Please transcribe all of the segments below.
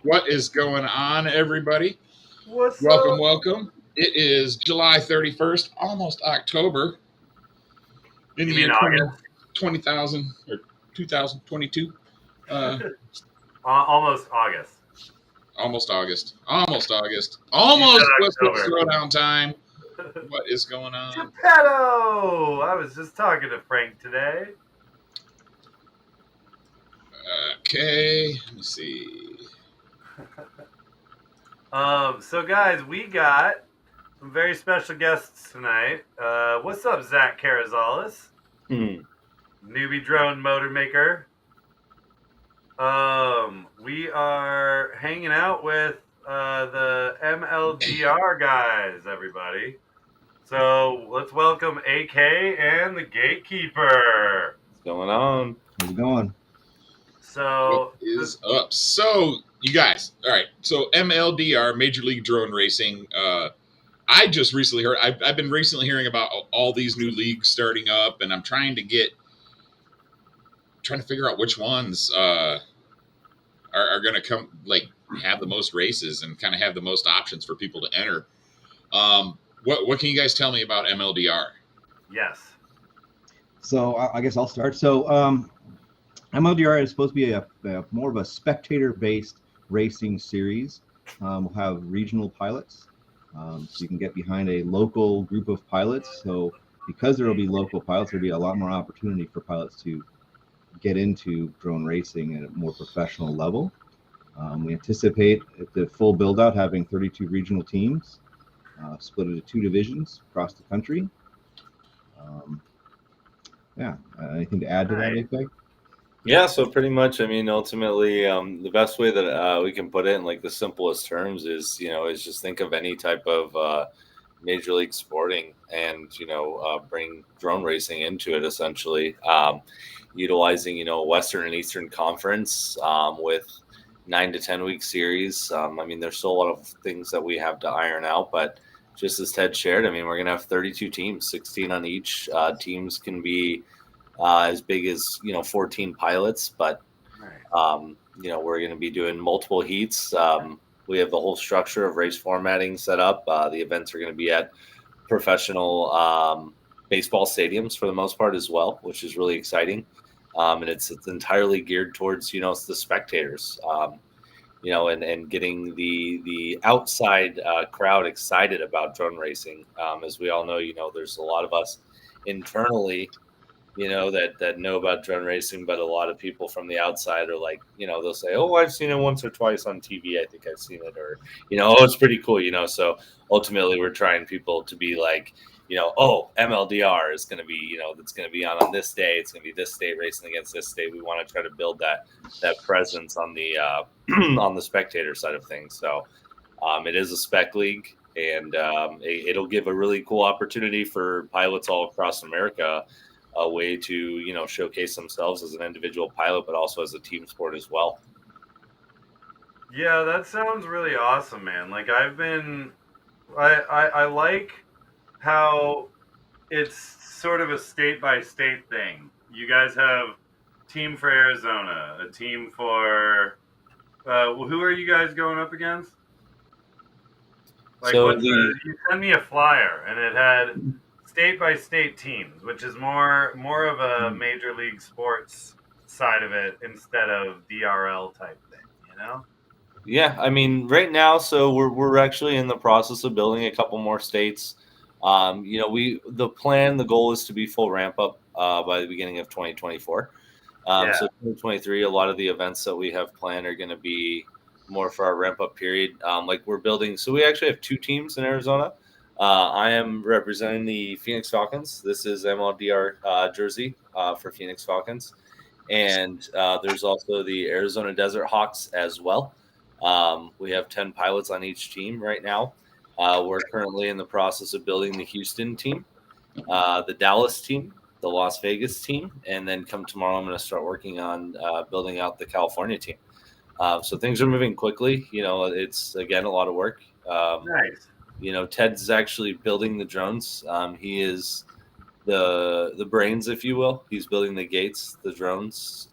What is going on, everybody? What's Welcome, up? welcome. It is July 31st, almost October, in the You mean year August? 20,000 or 2022. Uh, Almost August. Almost August. Almost August. You said Almost West Coast October. throwdown time. What is going on? Geppetto! I was just talking to Frank today. Okay, let me see. So guys, we got some very special guests tonight. What's up, Zach Carazales? Newbie drone motor maker. We are hanging out with the Mldr guys, everybody. So let's welcome AK and the Gatekeeper. What's going on? How's it going? So What is up? So, you guys, all right. So, MLDR, Major League Drone Racing. I just recently heard. I've been recently hearing about all these new leagues starting up, and I'm trying to figure out which ones are going to come, like, have the most races and kind of have the most options for people to enter. What can you guys tell me about MLDR? yes. So I guess I'll start. So MLDR is supposed to be a more of a spectator-based racing series. We'll have regional pilots, so you can get behind a local group of pilots. So because there will be local pilots, there'll be a lot more opportunity for pilots to get into drone racing at a more professional level. We anticipate at the full build-out having 32 regional teams, split into 2 divisions across the country. Anything to add to that, AyyKay? Yeah, so pretty much, I mean, ultimately, the best way that we can put it in like the simplest terms is just think of any type of major league sporting and, bring drone racing into it, essentially, utilizing, Western and Eastern Conference with 9 to 10 week series. I mean, there's still a lot of things that we have to iron out, but just as Ted shared, I mean, we're going to have 32 teams, 16 on each. Teams can be as big as 14 pilots, but we're going to be doing multiple heats. We have the whole structure of race formatting set up. The events are going to be at professional baseball stadiums for the most part as well, which is really exciting. And it's entirely geared towards the spectators. And getting the outside crowd excited about drone racing. As we all know, there's a lot of us internally, that know about drone racing, but a lot of people from the outside are like, they'll say, oh, I've seen it once or twice on TV. I think I've seen it, or, oh, it's pretty cool, So ultimately we're trying people to be like, oh, MLDR is going to be, that's going to be on this day. It's going to be this state racing against this state. We want to try to build that presence on the on the spectator side of things. So it is a spec league, and it'll give a really cool opportunity for pilots all across America, a way to showcase themselves as an individual pilot, but also as a team sport as well. Yeah, that sounds really awesome, man. Like I like how it's sort of a state by state thing. You guys have team for Arizona, a team for who are you guys going up against? Like, So you sent me a flyer, and it had state by state teams, which is more of a major league sports side of it instead of DRL type thing, Yeah, I mean, right now, so we're actually in the process of building a couple more states. The goal is to be full ramp up by the beginning of 2024. So 2023, a lot of the events that we have planned are going to be more for our ramp up period. Like we're building, so we actually have 2 teams in Arizona. I am representing the Phoenix Falcons. This is MLDR jersey for Phoenix Falcons. And there's also the Arizona Desert Hawks as well. We have 10 pilots on each team right now. We're currently in the process of building the Houston team, the Dallas team, the Las Vegas team, and then come tomorrow, I'm going to start working on building out the California team. So things are moving quickly. It's, again, a lot of work. Nice. Ted's actually building the drones. He is the brains, if you will. He's building the gates, the drones,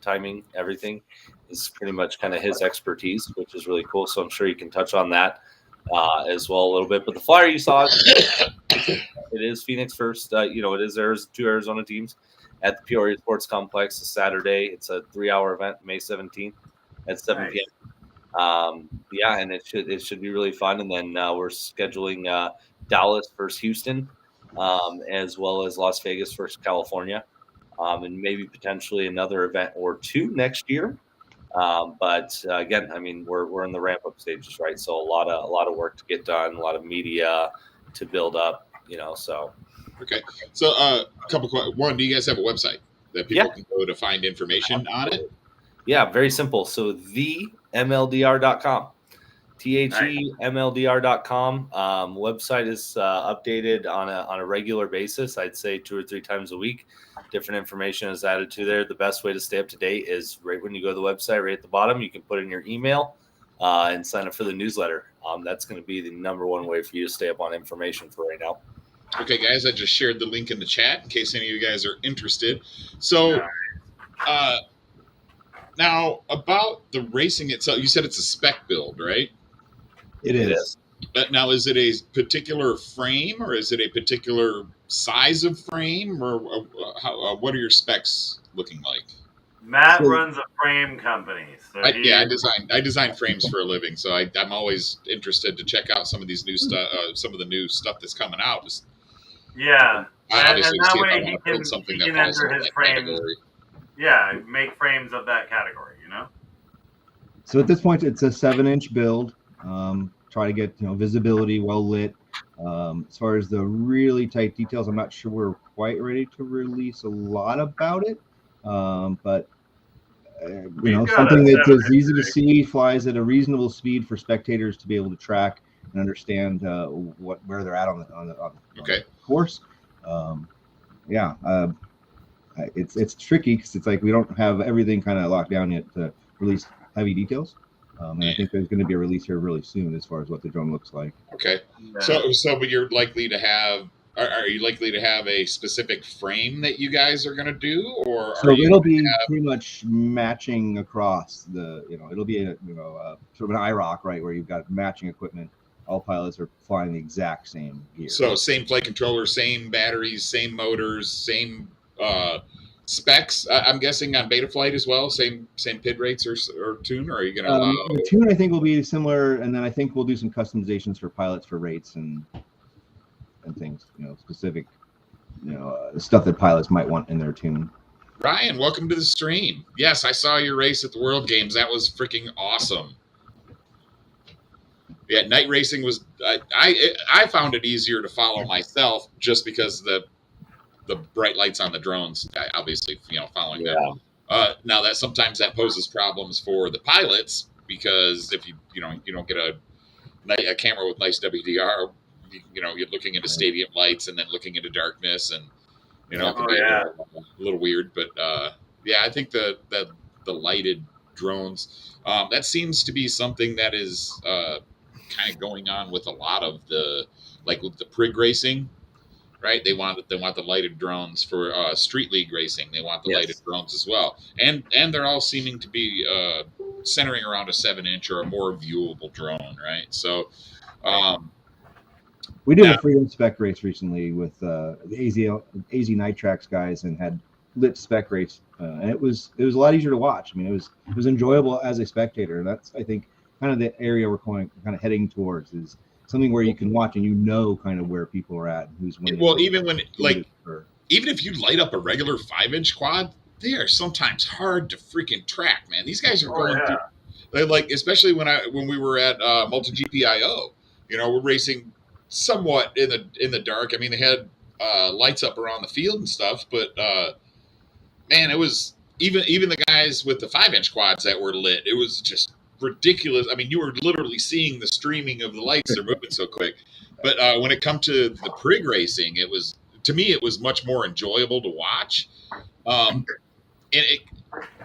timing, everything. is pretty much kind of his expertise, which is really cool. So I'm sure you can touch on that as well a little bit. But the flyer you saw, it is Phoenix first. It is there's 2 Arizona teams at the Peoria Sports Complex this Saturday. It's a 3-hour event, May 17th at 7 p.m. And it should be really fun. And then we're scheduling Dallas versus Houston, as well as Las Vegas versus California, and maybe potentially another event or 2 next year. But again, I mean, we're in the ramp up stages, right? So a lot of work to get done, a lot of media to build up, So okay, so a couple questions. One, do you guys have a website that people can go to find information on it? Yeah, very simple. So themldr.com. THEMLDR.com. Website is updated on a regular basis. I'd say 2 or 3 times a week. Different information is added to there. The best way to stay up to date is right when you go to the website, right at the bottom, you can put in your email and sign up for the newsletter. That's going to be the number one way for you to stay up on information for right now. Okay, guys, I just shared the link in the chat in case any of you guys are interested. So, now about the racing itself, you said it's a spec build, right? It is. Now, is it a particular frame, or is it a particular size of frame, or what are your specs looking like? Matt runs a frame company. So I design frames for a living, so I'm always interested to check out some of these new stuff, some of the new stuff that's coming out. Yeah, and that way he can enter his frame. Category. Yeah, make frames of that category. So at this point, it's a 7-inch build. Try to get visibility, well lit. As far as the really tight details, I'm not sure we're quite ready to release a lot about it. But something that's as easy to see, flies at a reasonable speed for spectators to be able to track and understand where they're at on the course. It's tricky because it's like we don't have everything kind of locked down yet to release heavy details. And I think there's going to be a release here really soon as far as what the drone looks like. Okay. So but you're likely to have, are you likely to have a specific frame that you guys are going to do, or so it'll be pretty much matching across the, it'll be a, sort of an IROC, right, where you've got matching equipment. All pilots are flying the exact same gear. So same flight controller, same batteries, same motors, same specs. I'm guessing on Betaflight as well. Same PID rates or tune. Or are you going to allow the tune? I think will be similar, and then I think we'll do some customizations for pilots for rates and things. Specific, stuff that pilots might want in their tune. Ryan, welcome to the stream. Yes, I saw your race at the World Games. That was freaking awesome. Yeah, night racing was. I found it easier to follow myself just because the bright lights on the drones, obviously, following them. Now that sometimes that poses problems for the pilots, because if you don't get a camera with nice WDR, you're looking into stadium lights and then looking into darkness, and it can be a little weird. But I think the lighted drones, that seems to be something that is kind of going on with a lot of with the prig racing. Right, they want the lighted drones for street league racing. They want the lighted drones as well, and they're all seeming to be centering around a 7-inch or a more viewable drone. Right, so we did a freedom spec race recently with the AZ Nitrax guys and had lit spec race, and it was a lot easier to watch. I mean, it was enjoyable as a spectator, and that's I think kind of the area we're kind of heading towards is. Something where you can watch and kind of where people are at and who's winning. Well, even if you light up a regular 5-inch quad, they are sometimes hard to freaking track, man. These guys are going through, especially when we were at MultiGPIO, we're racing somewhat in the dark. I mean, they had lights up around the field and stuff, but man, it was even the guys with the 5-inch quads that were lit. It was just ridiculous. I mean, you were literally seeing the streaming of the lights. They're moving so quick. But when it comes to the prig racing, it was much more enjoyable to watch. And it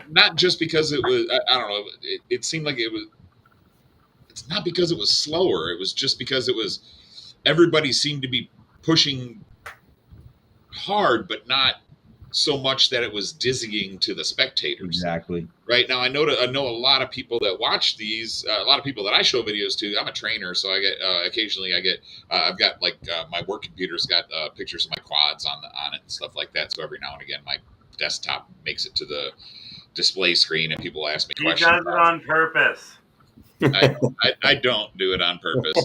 not just because it was, I don't know, it seemed like it's not because it was slower. It was just because everybody seemed to be pushing hard, but not so much that it was dizzying to the spectators. Exactly. Right now, I know a lot of people that watch these. A lot of people that I show videos to. I'm a trainer, so I get occasionally I get. I've got my work computer's got pictures of my quads on it and stuff like that. So every now and again, my desktop makes it to the display screen, and people ask me He questions. does it on purpose. I don't do it on purpose.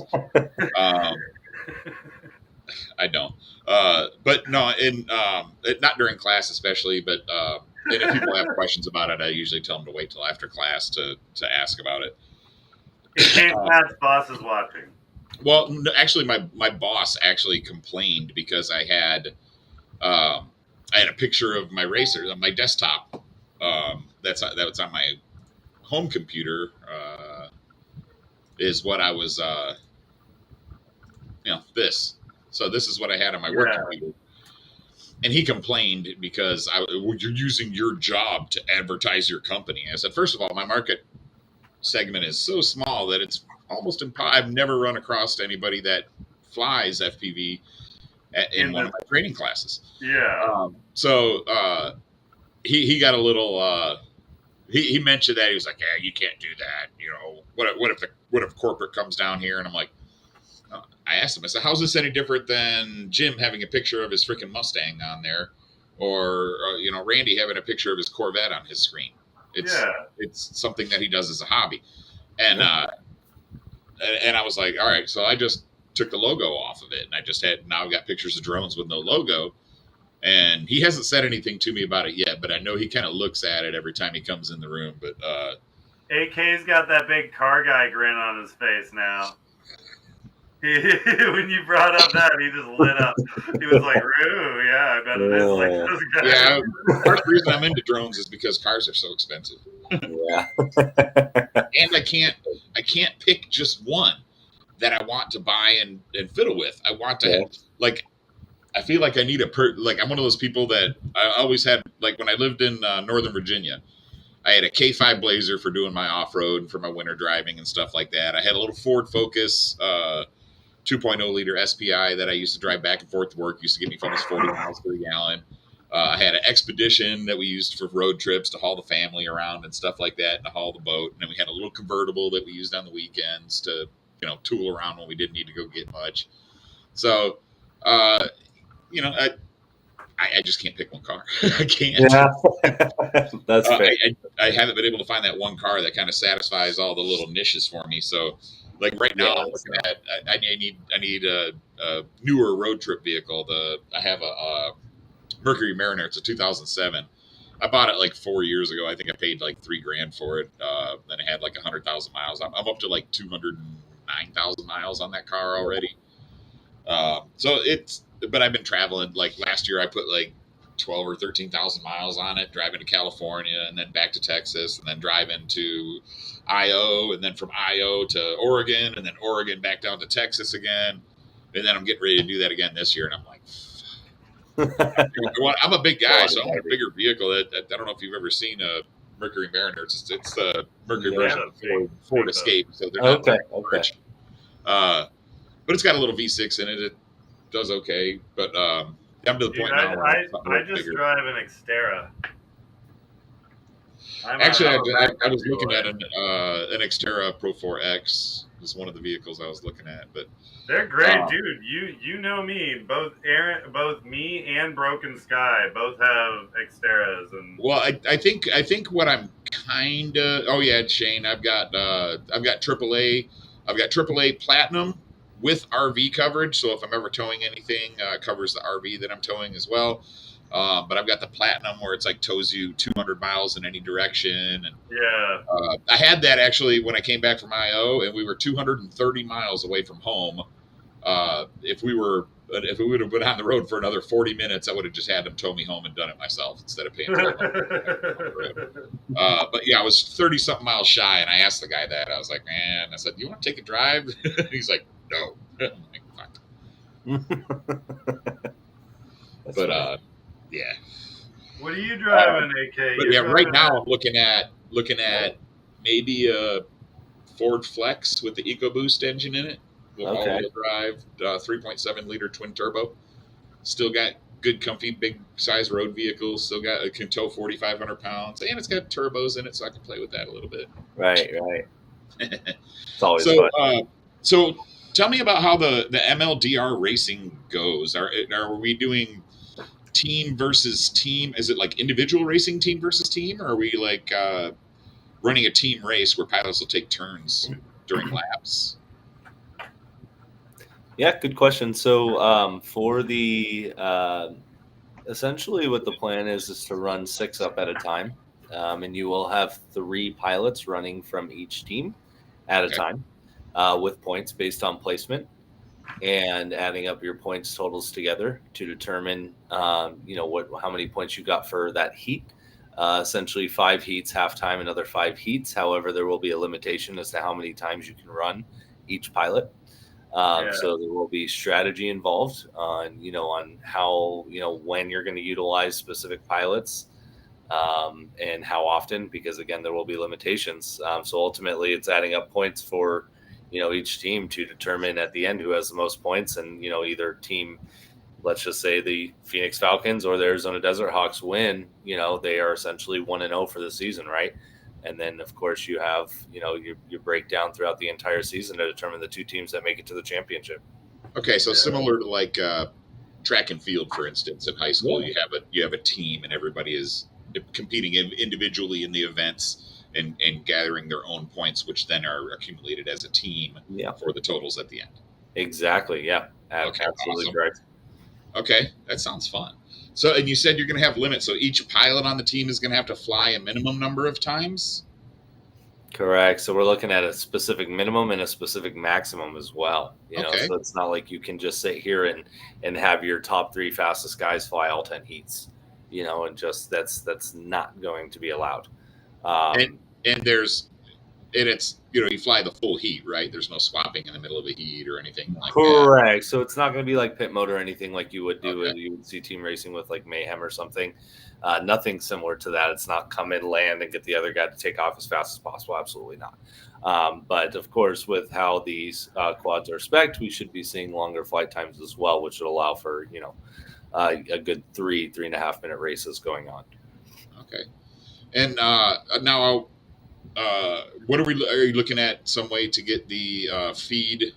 I don't. But no, not during class especially. But and if people have questions about it, I usually tell them to wait till after class to ask about it. In case Matt's boss is watching. Well, no, actually, my boss actually complained because I had a picture of my racer on my desktop. That was on my home computer. Is what I was. This. So this is what I had on my work computer. And he complained because you're using your job to advertise your company. I said, first of all, my market segment is so small that it's almost impossible. I've never run across anybody that flies FPV in one of my training classes. Yeah. So he got a little. He mentioned that he was like, "Yeah, you can't do that. You know, what if corporate comes down here?" And I'm like. I asked him, I said, how's this any different than Jim having a picture of his freaking Mustang on there or Randy having a picture of his Corvette on his screen? It's something that he does as a hobby. And and I was like, all right, so I just took the logo off of it and I just now got pictures of drones with no logo. And he hasn't said anything to me about it yet, but I know he kind of looks at it every time he comes in the room. But AK's got that big car guy grin on his face now. When you brought up that, he just lit up. He was like, "Ooh, yeah, I bet it is like those guys." Yeah, part of the reason I'm into drones is because cars are so expensive. Yeah. And I can't pick just one that I want to buy and fiddle with. I want to have, I feel like I need I'm one of those people that I always had, like when I lived in Northern Virginia, I had a K5 Blazer for doing my off-road and for my winter driving and stuff like that. I had a little Ford Focus 2.0 liter SPI that I used to drive back and forth to work. Used to get me almost 40 miles per gallon. I had an Expedition that we used for road trips to haul the family around and stuff like that, and to haul the boat. And then we had a little convertible that we used on the weekends to, tool around when we didn't need to go get much. So, I just can't pick one car. I can't. Yeah. That's fair. I haven't been able to find that one car that kind of satisfies all the little niches for me. So, like right now, I'm looking at. I need a newer road trip vehicle. I have a Mercury Mariner. It's a 2007. I bought it like 4 years ago. I think I paid like $3,000 for it. Then it had like 100,000 miles. I'm up to like 209,000 miles on that car already. But I've been traveling. Like last year, I put like 12 or 13,000 miles on it, driving to California and then back to Texas and then driving to Io and then from Io to Oregon and then Oregon back down to Texas again. And then I'm getting ready to do that again this year. And I'm like, I'm a big guy, so I want a bigger vehicle. I don't know if you've ever seen a Mercury Mariner. It's the Mercury version of Ford Escape. So they're not large. But it's got a little V6 in it. It does okay. But I'm to the point now. I just drive an Xterra. Actually, I was looking at an Xterra Pro 4X. Was one of the vehicles I was looking at, but they're great, dude. You know me. Both me and Broken Sky both have Xterras, and well, I think what I'm kind of. Oh yeah, Shane, I've got AAA. I've got AAA Platinum with RV coverage. So if I'm ever towing anything, it covers the RV that I'm towing as well. But I've got the Platinum where it's like tows you 200 miles in any direction. And I had that actually when I came back from IO, and we were 230 miles away from home. If we would have been on the road for another 40 minutes, I would have just had them tow me home and done it myself instead of paying for it. But yeah, I was 30 something miles shy, and I asked the guy that. I was like, man, I said, do you want to take a drive? He's like, no. I'm like, fuck. But yeah. What are you driving, AK? But yeah, right now I'm looking at maybe a Ford Flex with the EcoBoost engine in it. All-wheel drive, 3.7 liter twin turbo. Still got good, comfy, big size road vehicle. Still got it can tow 4,500 pounds, and it's got turbos in it, so I can play with that a little bit. Right. It's always So, fun. so tell me about how the MLDR racing goes. Are we doing team versus team? Is it like individual racing, team versus team, or are we like running a team race where pilots will take turns during laps? Yeah, good question. So for the essentially what the plan is to run 6 up at a time, and you will have 3 pilots running from each team at a time with points based on placement, and adding up your points totals together to determine how many points you got for that heat. Essentially 5 heats, halftime, another 5 heats. However, there will be a limitation as to how many times you can run each pilot. So there will be strategy involved on how, when you're going to utilize specific pilots and how often, because again, there will be limitations. So ultimately it's adding up points for, each team to determine at the end who has the most points, and, either team, let's just say the Phoenix Falcons or the Arizona Desert Hawks win, they are essentially 1-0 for the season. Right. And then, of course, you have, your breakdown throughout the entire season to determine the 2 teams that make it to the championship. Okay, so similar to like track and field, for instance, in high school, you have a team, and everybody is competing individually in the events and gathering their own points, which then are accumulated as a team for the totals at the end. Exactly. Yeah. Okay, absolutely awesome. correct. Okay, that sounds fun. So, and you said you're going to have limits. So each pilot on the team is going to have to fly a minimum number of times? Correct. So we're looking at a specific minimum and a specific maximum as well. Okay. So it's not like you can just sit here and have your top 3 fastest guys fly all 10 heats, and just that's not going to be allowed. And it's, you fly the full heat, right? There's no swapping in the middle of a heat or anything like Correct. So it's not going to be like pit mode or anything like you would do. Okay. You would see team racing with like Mayhem or something. Nothing similar to that. It's not come in, land, and get the other guy to take off as fast as possible. Absolutely not. But of course, with how these quads are spec'd, we should be seeing longer flight times as well, which would allow for, a good 3.5 minute races going on. Okay. And now, what are you looking at? Some way to get the feed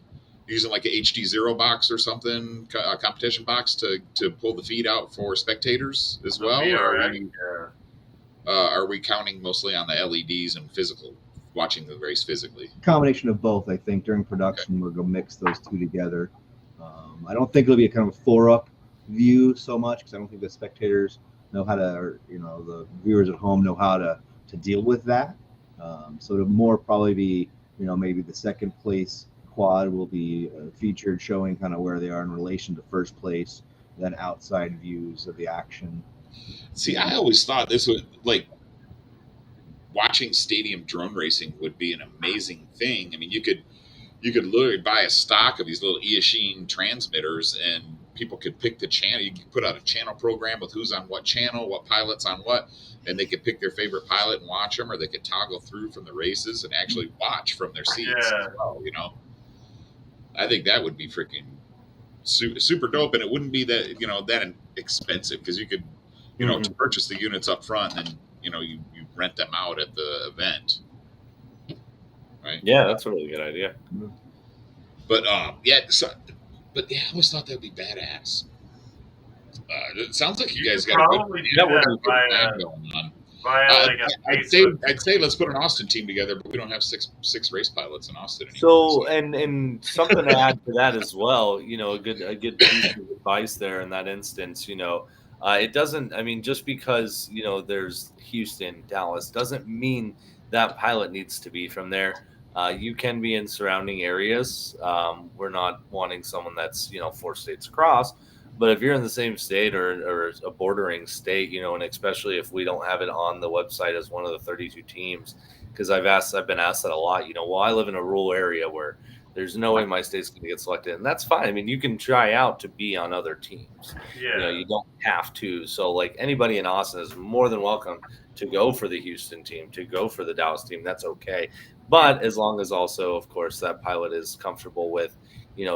using like a HD0 box or something, a competition box to pull the feed out for spectators as well? Or are we counting mostly on the LEDs and watching the race physically? Combination of both, I think. During production, we're going to mix those 2 together. I don't think it'll be a kind of a 4-up view so much, because I don't think the spectators know how to, or the viewers at home know how to deal with that. So it'll more probably be, maybe the second place quad will be featured, showing kind of where they are in relation to first place, then outside views of the action. See, I always thought this would, like, watching stadium drone racing would be an amazing thing. I mean, you could literally buy a stock of these little Eachine transmitters, and people could pick the channel. You could put out a channel program with who's on what channel, what pilot's on what, and they could pick their favorite pilot and watch them, or they could toggle through from the races and actually watch from their seats as well, I think that would be freaking super dope, and it wouldn't be that, that expensive, because you could, to purchase the units up front, and then, you rent them out at the event. Right? Yeah, that's a really good idea. But I always thought that'd be badass. It sounds like you guys got a good plan going on. I'd say let's put an Austin team together, but we don't have six race pilots in Austin anymore. So and something to add to that as well, a good piece of advice there in that instance, it doesn't, I mean, just because, there's Houston, Dallas, doesn't mean that pilot needs to be from there. You can be in surrounding areas. We're not wanting someone that's, 4 states across. But if you're in the same state or a bordering state, and especially if we don't have it on the website as one of the 32 teams, because I've been asked that a lot, I live in a rural area where there's no way my state's going to get selected. And that's fine. I mean, you can try out to be on other teams. Yeah. You don't have to. So like anybody in Austin is more than welcome to go for the Houston team, to go for the Dallas team. That's okay. But as long as also, of course, that pilot is comfortable with,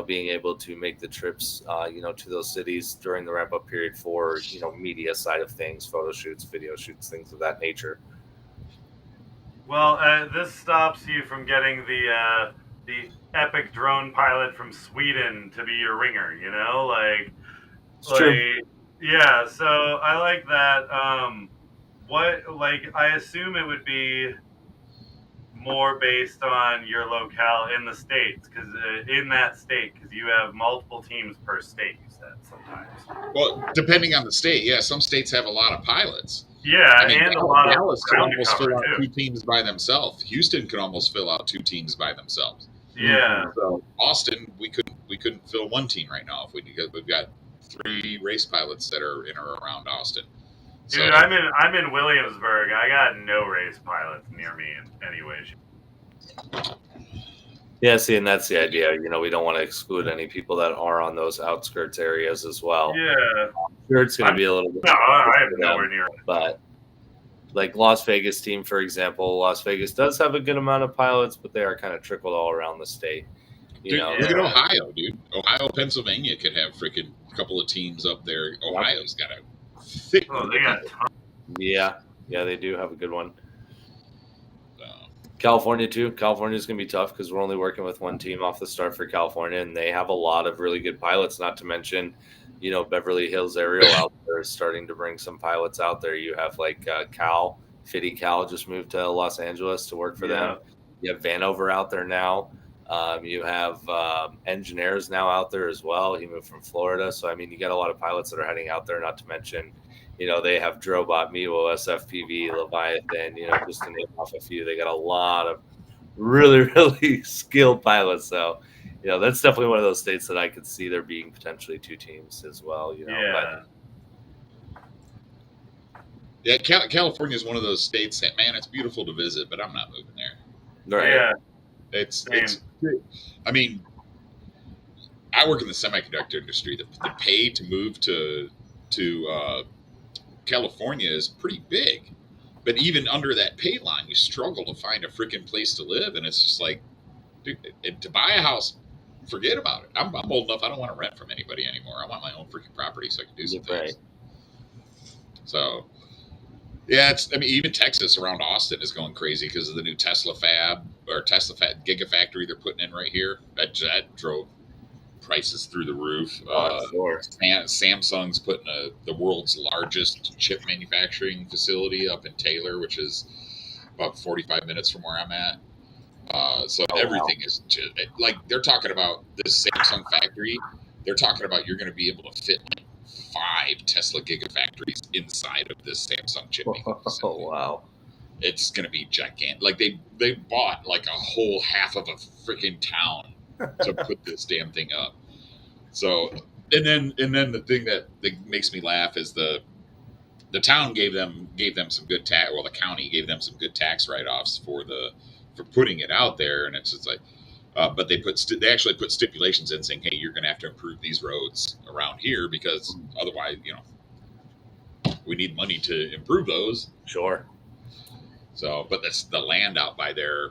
being able to make the trips, to those cities during the ramp up period for, media side of things, photo shoots, video shoots, things of that nature. Well, this stops you from getting the epic drone pilot from Sweden to be your ringer. It's true. Yeah. So I like that. I assume it would be more based on your locale in the states, because you have multiple teams per state. You said sometimes. Well, depending on the state, yeah, some states have a lot of pilots. Yeah, I mean, and a lot of Dallas could ground to almost cover fill out too. 2 teams by themselves. Houston could almost fill out 2 teams by themselves. Yeah. So Austin, we couldn't fill 1 team right now because we've got 3 race pilots that are in or around Austin. Dude, So, I'm in Williamsburg. I got no race pilots near me in any way. Yeah, see, and that's the idea. We don't want to exclude any people that are on those outskirts areas as well. Yeah. Sure, it's going to be a little bit. No, I have nowhere near. But like Las Vegas team, for example, Las Vegas does have a good amount of pilots, but they are kind of trickled all around the state. dude, look at Ohio, dude. Ohio, Pennsylvania could have freaking a couple of teams up there. Ohio's got a thick. Oh, they got. Yeah, they do have a good one. California too. California's going to be tough because we're only working with 1 team off the start for California, and they have a lot of really good pilots. Not to mention, Beverly Hills Aerial out there is starting to bring some pilots out there. You have like Fitty Cal just moved to Los Angeles to work for them. You have Vanover out there now. You have engineers now out there as well. He moved from Florida, so I mean, you got a lot of pilots that are heading out there. Not to mention, they have Drobot, Miwo, SFPV, Leviathan, just to name off a few. They got a lot of really, really skilled pilots. So, that's definitely one of those states that I could see there being potentially 2 teams as well. Yeah, California is one of those states that, man, it's beautiful to visit, but I'm not moving there. Right. Yeah. It's. I mean, I work in the semiconductor industry. The pay to move to California is pretty big, but even under that pay line, you struggle to find a freaking place to live, and it's just like, dude, to buy a house, forget about it. I'm old enough. I don't want to rent from anybody anymore. I want my own freaking property so I can do some things. So, yeah, even Texas around Austin is going crazy because of the new Tesla Gigafactory they're putting in right here. That drove prices through the roof. Sure. Samsung's putting the world's largest chip manufacturing facility up in Taylor, which is about 45 minutes from where I'm at. Everything is just, like, they're talking about this Samsung factory. They're talking about you're going to be able to fit like 5 Tesla Gigafactories inside of this Samsung chip making facility. Oh, wow. It's going to be gigantic. Like they bought like a whole half of a freaking town to put this damn thing up. So, and then the thing that makes me laugh is the town gave them some good tax. Well, the county gave them some good tax write-offs for putting it out there, and it's just like, but they actually put stipulations in saying, hey, you're going to have to improve these roads around here because otherwise, we need money to improve those. Sure. So, but that's the land out by there.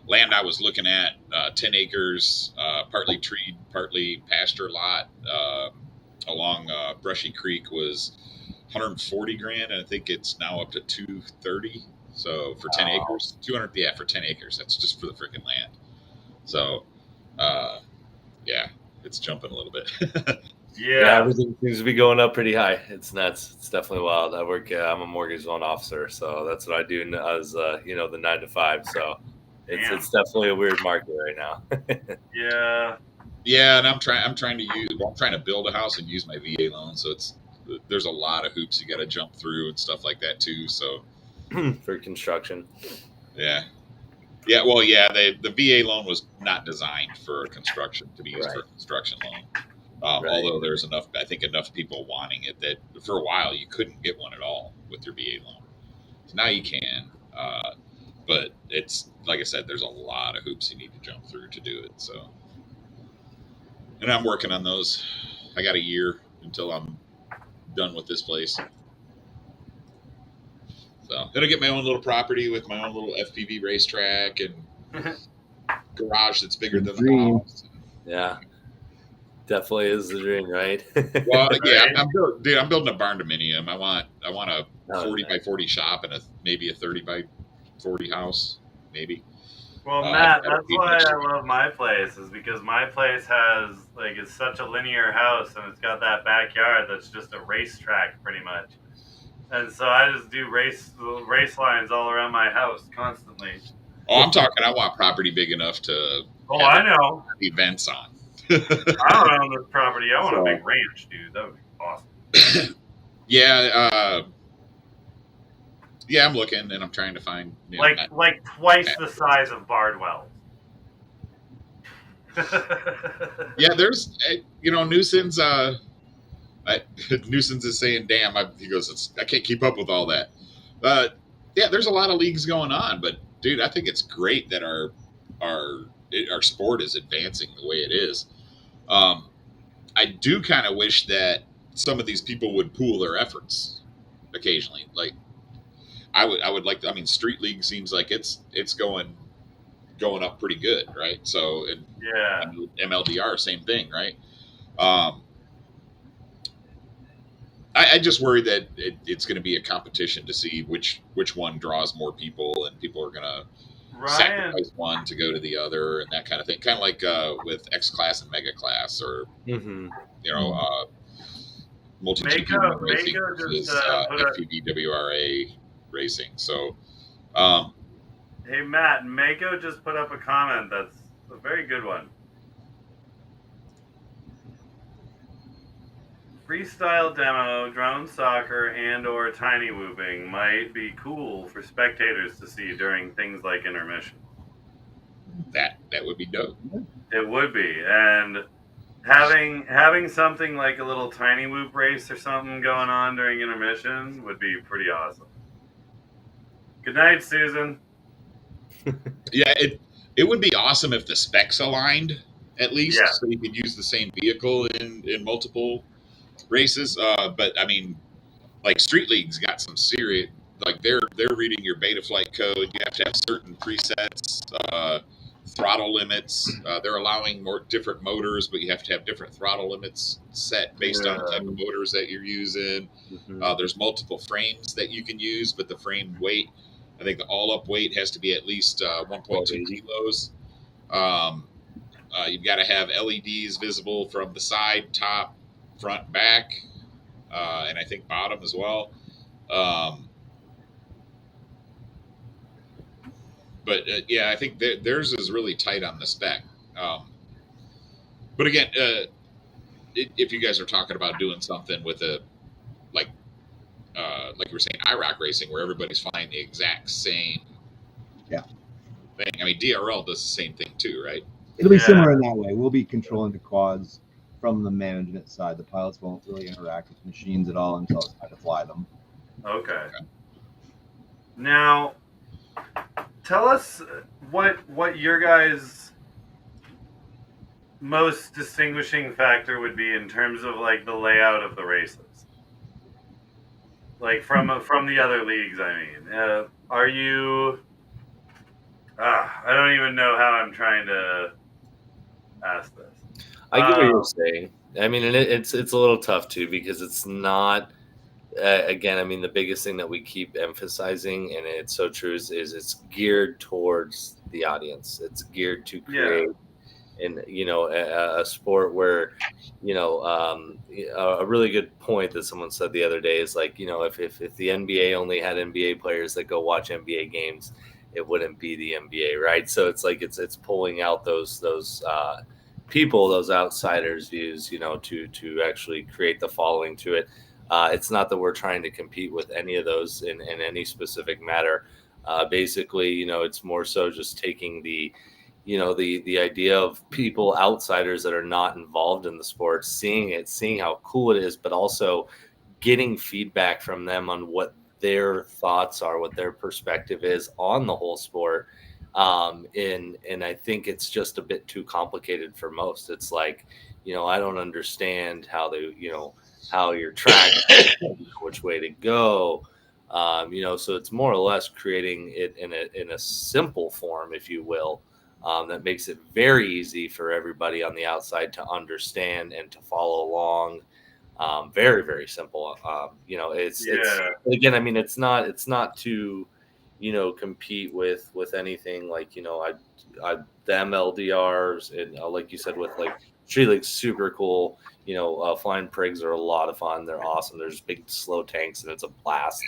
Land I was looking at, 10 acres, partly treed, partly pasture lot, along Brushy Creek was 140 grand, and I think it's now up to 230. So for 10 acres, 200, for 10 acres. That's just for the freaking land. So, yeah, it's jumping a little bit. Yeah, everything seems to be going up pretty high. It's nuts. It's definitely wild. I'm a mortgage loan officer, so that's what I do as the 9 to 5. So it's definitely a weird market right now. Yeah, and I'm trying to build a house and use my VA loan. So there's a lot of hoops you got to jump through and stuff like that too. So for construction. Yeah. Well, the VA loan was not designed for construction to be used for a construction loan. Although there's enough people wanting it that for a while you couldn't get one at all with your VA loan. So now you can, but it's like I said, there's a lot of hoops you need to jump through to do it. So, and I'm working on those. I got a year until I'm done with this place. So gonna get my own little property with my own little FPV racetrack and garage that's bigger than the Dream. house. Yeah, definitely is the dream, right? Well, yeah, Right? I'm building a barn dominium. I want a Oh, 40 by nice. 40 shop and maybe a 30 by 40 house, maybe. Well, I've Matt, got a that's few why next I week. love my place, is because my place has, like, it's such a linear house, and it's got that backyard that's just a racetrack, pretty much. And so I just do race lines all around my house constantly. Oh, I'm talking. I want property big enough to Oh, have I know. events on. I don't own this property. I want So- a big ranch, dude. That would be awesome. Yeah, yeah. I'm looking and I'm trying to find Like twice the size of Bardwell. Yeah, there's Newson's. Newson's is saying, "Damn," he goes, "I can't keep up with all that." Yeah, there's a lot of leagues going on, but dude, I think it's great that our sport is advancing the way it is. I do kind of wish that some of these people would pool their efforts occasionally. Like I would like to, I mean, Street League seems like it's going up pretty good, right? So and Yeah. MLDR, same thing, right? I just worry that it's going to be a competition to see which one draws more people, and people are going to Ryan, sacrifice one to go to the other, and that kind of thing. Kind of like with X Class and Mega Class, or Mhm. multi-GP Mako racing just versus put a, FPV WRA racing. So, um, hey Matt, Mako just put up a comment that's a very good one. Freestyle demo, drone soccer, and/or tiny whooping might be cool for spectators to see during things like intermission. that would be dope. It would be, and having something like a little tiny whoop race or something going on during intermission would be pretty awesome. Good night, Susan. Yeah, it would be awesome if the specs aligned at least, Yeah. so you could use the same vehicle in multiple races. But I mean, like Street League's got some serious, like they're reading your beta flight code. You have to have certain presets, throttle limits. They're allowing more different motors, but you have to have different throttle limits set based on the type of motors that you're using. Mhm. There's multiple frames that you can use, but the frame weight, I think the all-up weight has to be at least 1.2 kilos. You've got to have LEDs visible from the side, top, front, back, and I think bottom as well. But yeah, I think theirs is really tight on the spec. But again, if you guys are talking about doing something with a like you were saying, IROC racing, where everybody's flying the exact same thing. I mean, DRL does the same thing too, right? It'll be Yeah. similar in that way. We'll be controlling the quads from the management side. The pilots won't really interact with machines at all until it's time to fly them. Okay. Now, tell us what your guys' most distinguishing factor would be in terms of like the layout of the races, like from the other leagues. I mean, are you? I don't even know how I'm trying to ask this. I get what you're saying. I mean, and it's a little tough too, because it's not. Again, I mean, the biggest thing that we keep emphasizing, and it's so true, is it's geared towards the audience. It's geared to create, and a sport where, a really good point that someone said the other day is like, if the NBA only had NBA players that go watch NBA games, it wouldn't be the NBA, right? So it's like it's pulling out those people, those outsiders' views, to actually create the following to it. It's not that we're trying to compete with any of those in any specific matter. Basically, it's more so just taking the idea of people, outsiders that are not involved in the sport, seeing how cool it is, but also getting feedback from them on what their thoughts are, what their perspective is on the whole sport. And I think it's just a bit too complicated for most. It's like, I don't understand how how your track, which way to go. So it's more or less creating it in a simple form, if you will, that makes it very easy for everybody on the outside to understand and to follow along. Very, very simple. It's again, I mean, it's not to, compete with anything like, the MLDRs and like you said, with like Street League's super cool. Flying prigs are a lot of fun. They're awesome. There's big slow tanks and it's a blast.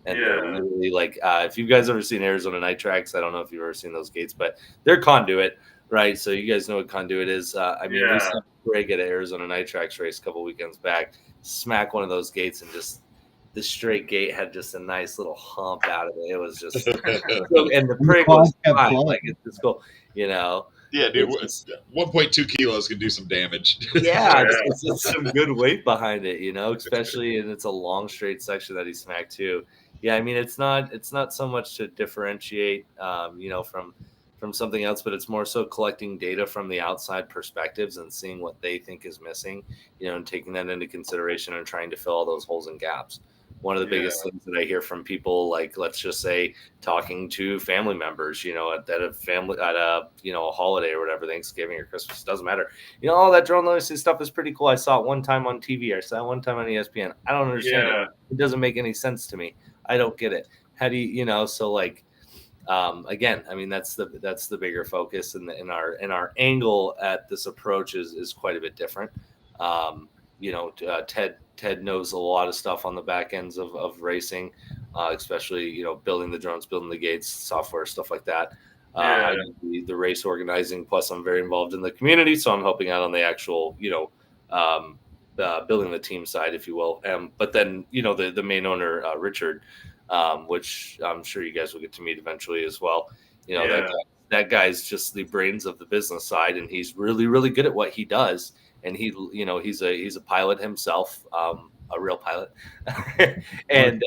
And they're literally like, if you guys ever seen Arizona Night Tracks, I don't know if you've ever seen those gates, but they're conduit, right? So you guys know what conduit is. We saw Greg at an Arizona Night Tracks race a couple weekends back, smack one of those gates, and just the straight gate had just a nice little hump out of it. It was just, and the prig was fine. Like, it's just cool, Yeah, dude, 1.2 kilos can do some damage. Yeah, it's some good weight behind it, especially, and it's a long straight section that he smacked too. Yeah, I mean, it's not so much to differentiate, from something else, but it's more so collecting data from the outside perspectives and seeing what they think is missing, and taking that into consideration and trying to fill all those holes and gaps. One of the biggest things that I hear from people, like, let's just say talking to family members, at a family, at a holiday or whatever, Thanksgiving or Christmas, doesn't matter. All that drone racing stuff is pretty cool. I saw it one time on TV. I saw it one time on ESPN. I don't understand it. It doesn't make any sense to me. I don't get it. How do you, so like, again, I mean, that's the bigger focus, and our angle at this approach is quite a bit different. Ted knows a lot of stuff on the back ends of racing, especially, building the drones, building the gates, software, stuff like that. I do the race organizing, plus I'm very involved in the community, so I'm helping out on the actual, building the team side, if you will. But then, the main owner, Richard, which I'm sure you guys will get to meet eventually as well. That guy's just the brains of the business side, and he's really, really good at what he does. And he's a pilot himself, a real pilot, and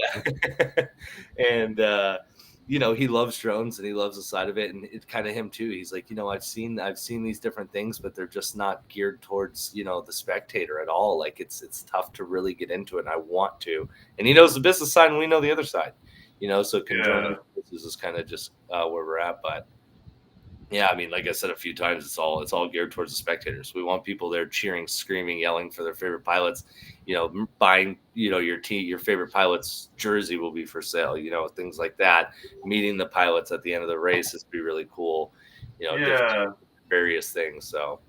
he loves drones and he loves the side of it, and it's kind of him too. He's like, I've seen these different things, but they're just not geared towards the spectator at all. Like, it's tough to really get into it, and I want to. And he knows the business side, and we know the other side. So conjoining this is kind of just where we're at, but. Yeah, I mean, like I said a few times, it's all geared towards the spectators. We want people there cheering, screaming, yelling for their favorite pilots. Buying, your favorite pilot's jersey will be for sale. Things like that. Meeting the pilots at the end of the race is be really cool. Various things. So,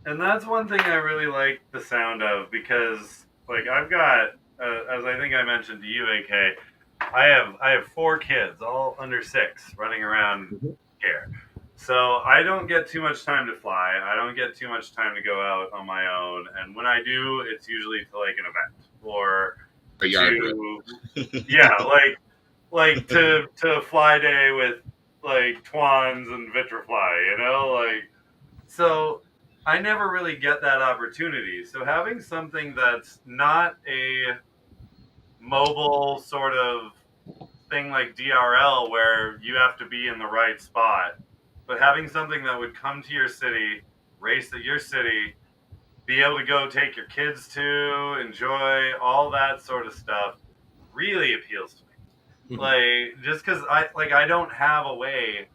and that's one thing I really like the sound of, because, like, I've got, as I think I mentioned to you, AK, I have 4 kids, all under 6, running around here. So I don't get too much time to fly. I don't get too much time to go out on my own. And when I do, it's usually to like an event or a yard like to fly day with like Twans and Vitrafly, So I never really get that opportunity. So having something that's not a mobile sort of thing like DRL where you have to be in the right spot, but having something that would come to your city, race at your city, be able to go take your kids to, enjoy all that sort of stuff, really appeals to me. Like, just because I don't have a way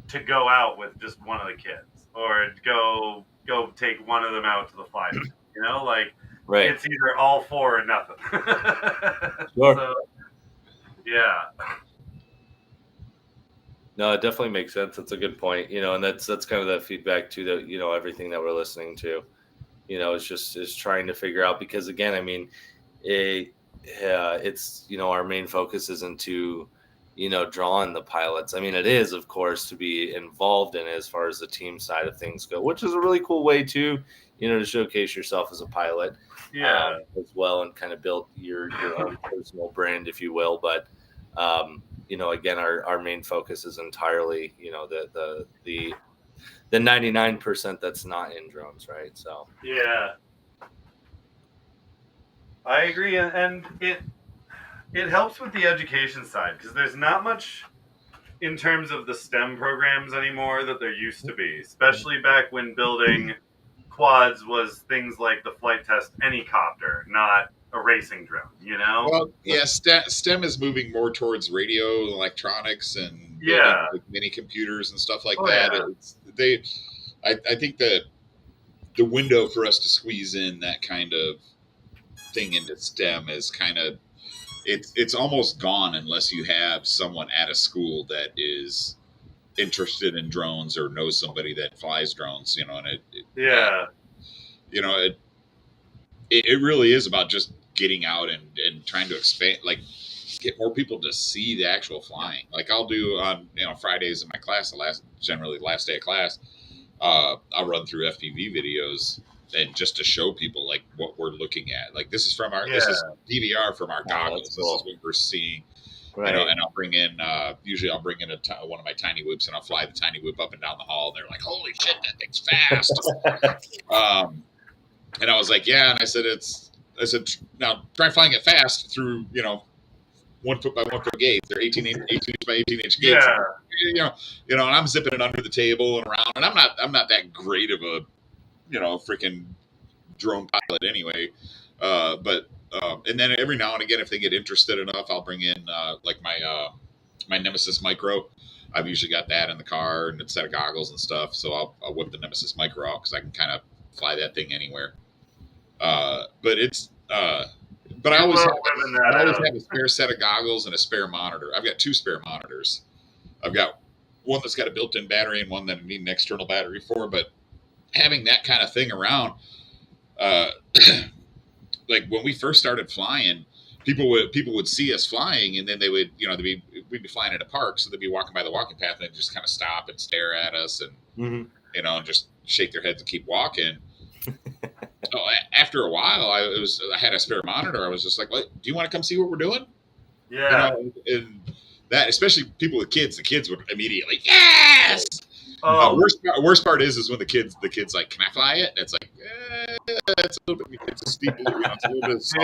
to go out with just one of the kids, or go take one of them out to the fly. Right. It's either all 4 or nothing. Sure. So, yeah. No, it definitely makes sense. That's a good point. And that's kind of the feedback too, that, everything that we're listening to, is trying to figure out, because again, I mean, it's, our main focus isn't to, drawing the pilots. I mean, it is, of course, to be involved in it as far as the team side of things go, which is a really cool way to, to showcase yourself as a pilot, as well, and kind of build your own personal brand, if you will. But, again, our main focus is entirely, the 99% that's not in drones, right? So yeah, I agree, and it helps with the education side, because there's not much in terms of the STEM programs anymore that there used to be, especially back when building quads was things like the flight test Anycopter, not a racing drone, you know? Well, yeah, STEM is moving more towards radio, electronics, and building Yeah. like mini computers and stuff like Oh, that. yeah. I think that the window for us to squeeze in that kind of thing into STEM is kind of it's almost gone unless you have someone at a school that is interested in drones or knows somebody that flies drones. You know, and Yeah. you know it really is about just getting out and trying to expand, like get more people to see the actual flying. Like I'll do on Fridays in my class, generally the last day of class, I'll run through FPV videos and just to show people like what we're looking at. Like this is this is DVR from our goggles. Cool. This is what we're seeing. Right. And I'll bring in usually I'll bring in one of my tiny whips and I'll fly the tiny whip up and down the hall. And they're like, "Holy shit, that thing's fast!" And I was like, "Yeah." And I said, now try flying it fast through 1 foot by 1 foot gates. They're 18 inch by 18 inch gates. Yeah. And I'm zipping it under the table and around. And I'm not that great of a freaking drone pilot anyway. And then every now and again, if they get interested enough, I'll bring in like my Nemesis Micro. I've usually got that in the car and a set of goggles and stuff. So I'll whip the Nemesis Micro out because I can kind of fly that thing anywhere. But I always have a spare set of goggles and a spare monitor. I've got 2 spare monitors. I've got one that's got a built-in battery and one that I need an external battery for. But having that kind of thing around, like when we first started flying, people would see us flying, and then they would, we'd be flying at a park, so they'd be walking by the walking path and they'd just kind of stop and stare at us and and just shake their heads and keep walking. So after a while, I had a spare monitor. I was just like, "What? Do you want to come see what we're doing?" Yeah. And that, especially people with kids, the kids would immediately, yes. Worst part is when the kids like, "Can I fly it?" And it's like, it's a little bit, it's a steep, it's a little bit of steep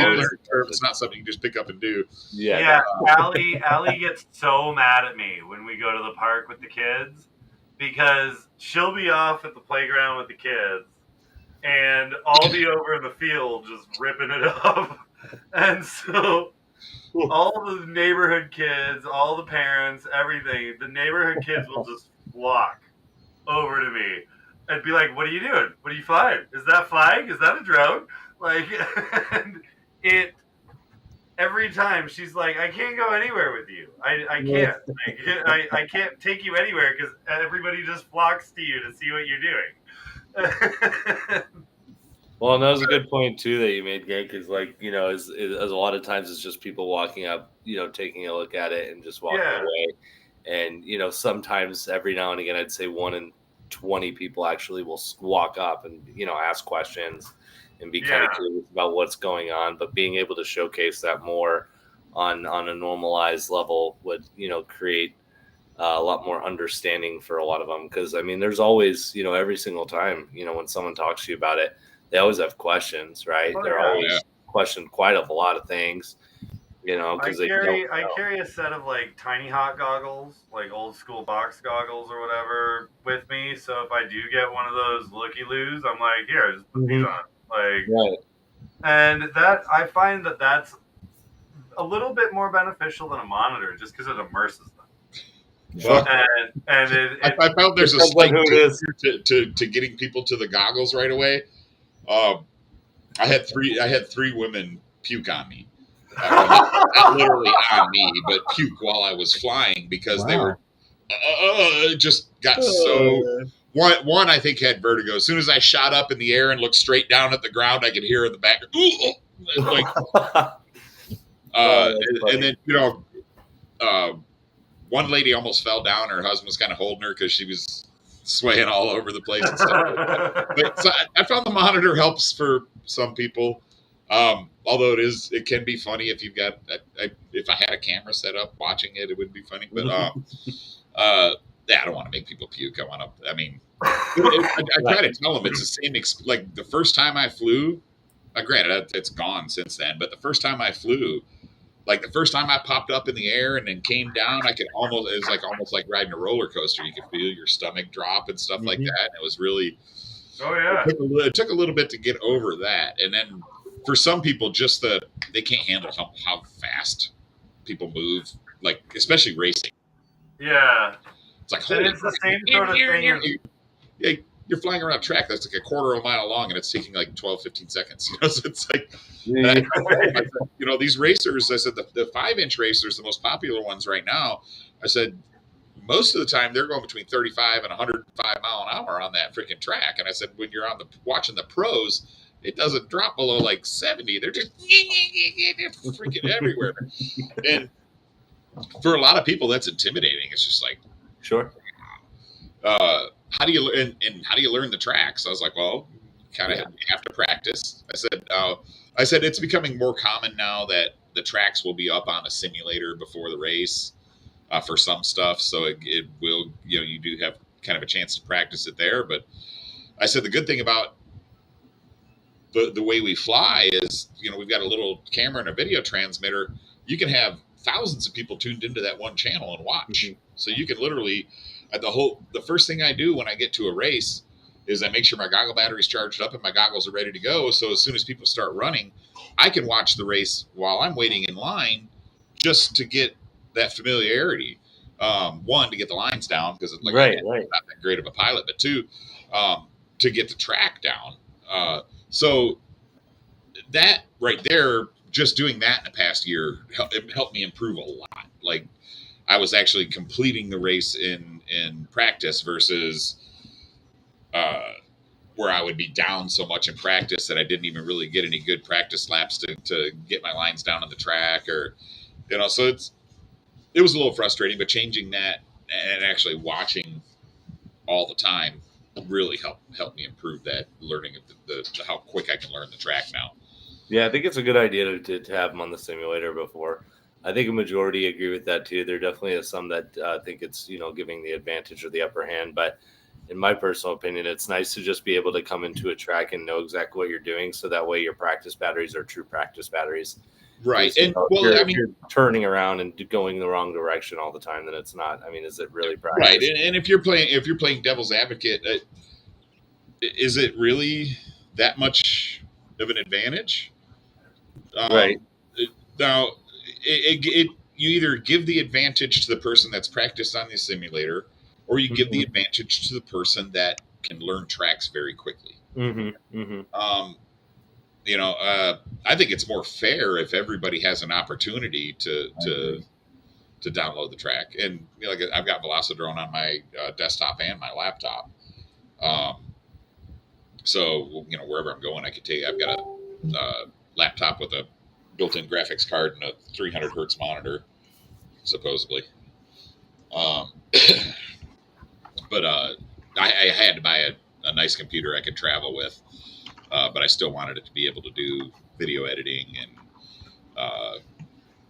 curve. It's not something you can just pick up and do. Yeah. Allie gets so mad at me when we go to the park with the kids because she'll be off at the playground with the kids and I'll be over in the field just ripping it up. And so all the neighborhood kids, all the parents, everything, the neighborhood kids will just flock over to me and be like, "What are you doing? What are you flying? Is that flying? Is that a drone?" Like, and every time she's like, "I can't go anywhere with you. I can't. I can't take you anywhere because everybody just flocks to you to see what you're doing." Well, and that was a good point too that you made, Gank. Is like, as a lot of times it's just people walking up, taking a look at it and just walking away. And sometimes every now and again, I'd say 1 in 20 people actually will walk up and ask questions and be kind of curious about what's going on. But being able to showcase that more on a normalized level would create a lot more understanding for a lot of them. Because I mean, there's always every single time when someone talks to you about it, they always have questions, right? They're always questioning quite a lot of things. Because I carry a set of like tiny hot goggles, like old school box goggles or whatever, with me. So if I do get one of those looky loos, I'm like, here, just put these on. Like, and that I find that's a little bit more beneficial than a monitor, just because it immerses them. Well, I found there's a slight to getting people to the goggles right away. I had three women puke on me. Not literally on me, but puke while I was flying because they were just got so. One I think had vertigo. As soon as I shot up in the air and looked straight down at the ground, I could hear in the back, and then one lady almost fell down. Her husband was kind of holding her because she was swaying all over the place and stuff. But so I found the monitor helps for some people. Although it can be funny if you've got if I had a camera set up watching it, it would be funny. But I don't want to make people puke. I try to tell them it's the same. Like the first time I flew, granted it's gone since then, but the first time I flew, like the first time I popped up in the air and then came down, it was almost like riding a roller coaster. You could feel your stomach drop and stuff like that. And it was really, it took a little bit to get over that. And then for some people, just they can't handle how fast people move, like especially racing. Yeah. It's like, And holy it's the same sort of thing as, yeah, you're flying around a track that's like a quarter of a mile long and it's taking like 12, 15 seconds. You know, so it's like, you know, these racers, I said the 5-inch racers, the most popular ones right now, I said, most of the time they're going between 35 and 105 mile an hour on that freaking track. And I said, when you're watching the pros, it doesn't drop below like 70. They're just freaking everywhere. And for a lot of people, that's intimidating. It's just like, sure. How do you learn? And how do you learn the tracks? I was like, well, kind of have to practice. I said it's becoming more common now that the tracks will be up on a simulator before the race for some stuff. So it will, you know, you do have kind of a chance to practice it there. But I said the good thing about the way we fly is, you know, we've got a little camera and a video transmitter. You can have thousands of people tuned into that one channel and watch. Mm-hmm. So you can literally, the first thing I do when I get to a race is I make sure my goggle battery's charged up and my goggles are ready to go. So as soon as people start running, I can watch the race while I'm waiting in line just to get that familiarity. One, to get the lines down because like I'm not that great of a pilot, but two, to get the track down. So that right there, just doing that in the past year, it helped me improve a lot. Like I was actually completing the race in practice versus where I would be down so much in practice that I didn't even really get any good practice laps to get my lines down on the track, or, you know, so it was a little frustrating, but changing that and actually watching all the time really helped me improve that learning of the how quick I can learn the track now. Yeah, I think it's a good idea to have them on the simulator before. I think a majority agree with that too. There definitely is some that think it's, you know, giving the advantage or the upper hand. But in my personal opinion, it's nice to just be able to come into a track and know exactly what you're doing. So that way your practice batteries are true practice batteries. Right. And if you're turning around and going the wrong direction all the time, then it's not. I mean, is it really practice? Right. And if you're playing devil's advocate, is it really that much of an advantage? Right. Now, you either give the advantage to the person that's practiced on the simulator, or you give the advantage to the person that can learn tracks very quickly. Mm-hmm. Mm-hmm. You know, I think it's more fair if everybody has an opportunity to download the track. And, you know, like I've got Velocidrone on my desktop and my laptop. So, you know, wherever I'm going, I've got a laptop with a built-in graphics card and a 300 hertz monitor, supposedly. But I had to buy a nice computer I could travel with, but I still wanted it to be able to do video editing, and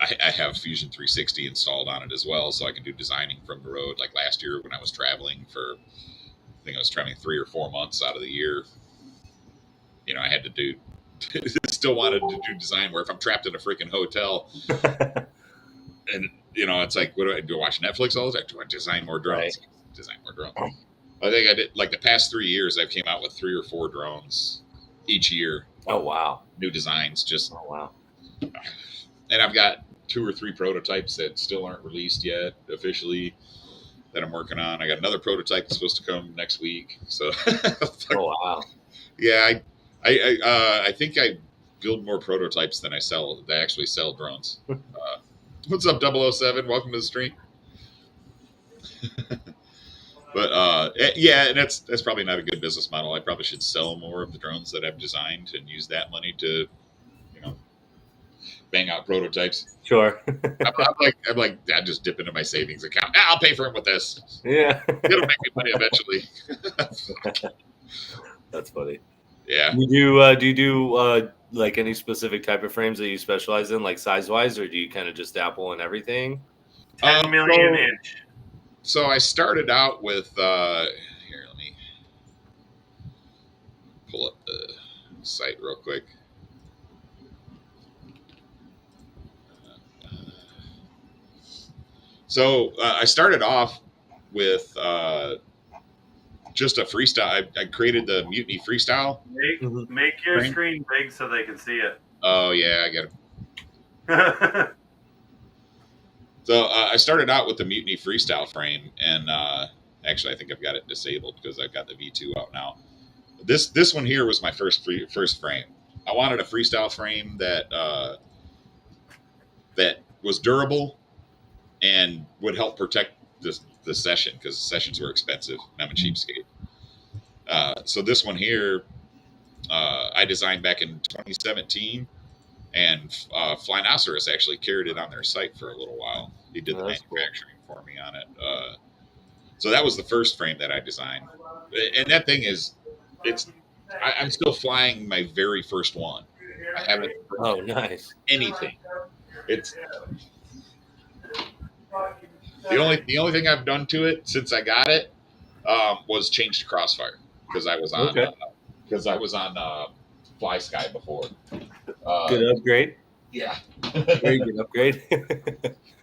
I have Fusion 360 installed on it as well, so I can do designing from the road. Like last year when I was traveling I think I was traveling 3 or 4 months out of the year, you know, I had to still wanted to do design where if I'm trapped in a freaking hotel and, you know, it's like, what do I do? Watch Netflix all the time? Do I design more drones? Right. Design more drones. I think I did, like the past 3 years, I've came out with 3 or 4 drones each year. Oh, wow. New designs. Oh, wow. And I've got 2 or 3 prototypes that still aren't released yet officially that I'm working on. I got another prototype that's supposed to come next week. So, oh, wow. Yeah. I think I build more prototypes than I actually sell drones. What's up, 007? Welcome to the stream. But yeah, and that's probably not a good business model. I probably should sell more of the drones that I've designed and use that money to, you know, bang out prototypes. Sure. I'm like, I just dip into my savings account. I'll pay for it with this. Yeah. It'll make me money eventually. That's funny. Yeah. Do you do like any specific type of frames that you specialize in, like size wise, or do you kind of just dabble in everything? 10 million inch. So I started out with here. Let me pull up the site real quick. So I started off with just a freestyle. I created the Mutiny Freestyle. Make your screen big so they can see it. Oh yeah, I got it. So I started out with the Mutiny Freestyle frame, and actually I think I've got it disabled because I've got the V2 out now. This one here was my first frame. I wanted a freestyle frame that that was durable and would help protect the session because sessions were expensive. And I'm a cheapskate. So this one here, I designed back in 2017, and Flynoceros actually carried it on their site for a little while. He did the manufacturing for me on it. So that was the first frame that I designed, and that thing is, I'm still flying my very first one. I haven't. Oh, nice. Anything. It's the only thing I've done to it since I got it was change to Crossfire because I was on Fly Sky before. Good upgrade. Yeah. Very good upgrade.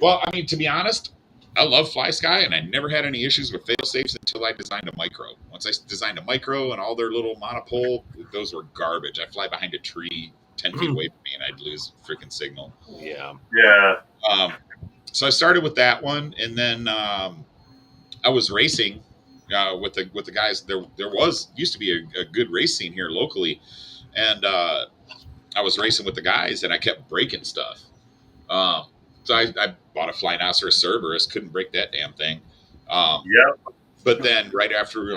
Well, I mean, to be honest, I love Fly Sky, and I never had any issues with fail safes until I designed a micro. Once I designed a micro and all their little monopole, those were garbage. I fly behind a tree 10 feet away from me, and I'd lose freaking signal. Yeah. Yeah. So I started with that one, and then I was racing with the guys. There used to be a good race scene here locally, and I was racing with the guys, and I kept breaking stuff. So I bought a Flynoceros Cerberus, couldn't break that damn thing. But then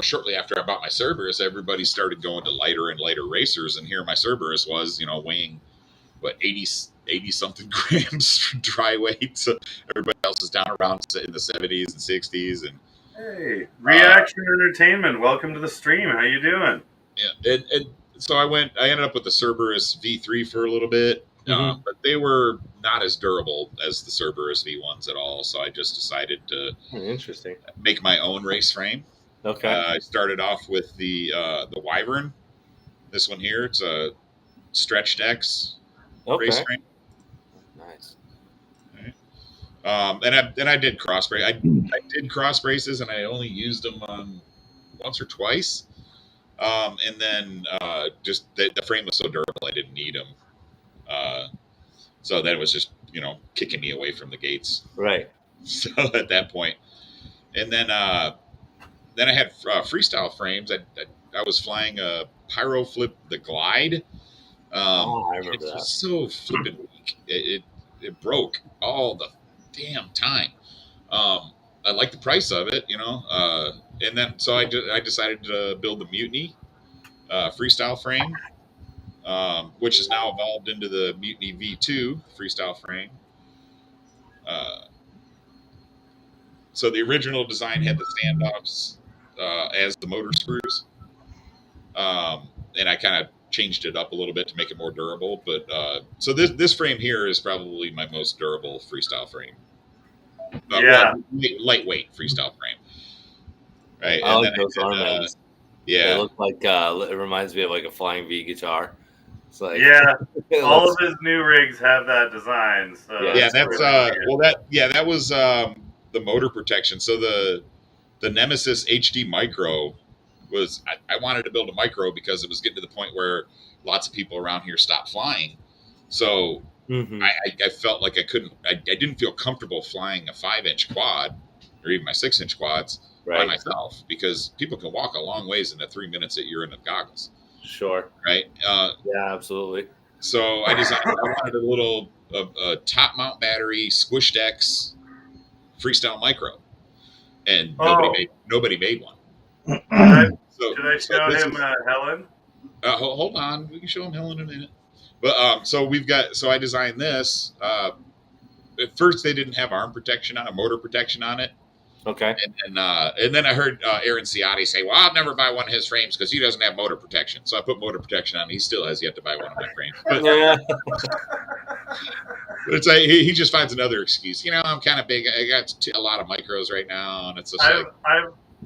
shortly after I bought my Cerberus, everybody started going to lighter and lighter racers, and here my Cerberus was, weighing, 80 something grams dry weight. So everybody else is down around in the 70s and 60s. And hey, Reaction Entertainment, welcome to the stream. How you doing? Yeah, and so I ended up with the Cerberus V3 for a little bit. But they were not as durable as the Cerberus V1s at all, so I just decided to make my own race frame. Okay. I started off with the Wyvern. This one here, it's a stretched X race frame. Nice. All right. And I did cross brace. I did cross braces, and I only used them once or twice. And then just the frame was so durable, I didn't need them. So that was just, kicking me away from the gates. Right. So at that point, and then I had freestyle frames. I was flying a Pyro Flip, the Glide. I remember that. Was so flippin' weak. It broke all the damn time. I liked the price of it, and then so I decided to build the Mutiny freestyle frame. Which has now evolved into the Mutiny V2 Freestyle frame. So the original design had the standoffs as the motor screws. And I kind of changed it up a little bit to make it more durable. But so this frame here is probably my most durable freestyle frame. Lightweight freestyle frame. Right. I like those arm yeah. They look like it reminds me of like a flying V guitar. It's like, all of his new rigs have that design. So that's that was the motor protection. So the Nemesis HD Micro was I wanted to build a micro because it was getting to the point where lots of people around here stopped flying. So I felt like I didn't feel comfortable flying a 5-inch quad or even my 6-inch quads by myself because people can walk a long ways in the 3 minutes that you're in the goggles. Sure. Right. Yeah, absolutely. So I wanted a little top mount battery squished X freestyle micro, and nobody made one. Should I show him Helen? Hold on, we can show him Helen in a minute. But I designed this. At first, they didn't have motor protection on it. Okay. And then I heard Aaron Ciotti say, "Well, I'll never buy one of his frames because he doesn't have motor protection." So I put motor protection on. He still has yet to buy one of my frames. But, but it's like he just finds another excuse. I'm kind of big. I got a lot of micros right now, and it's just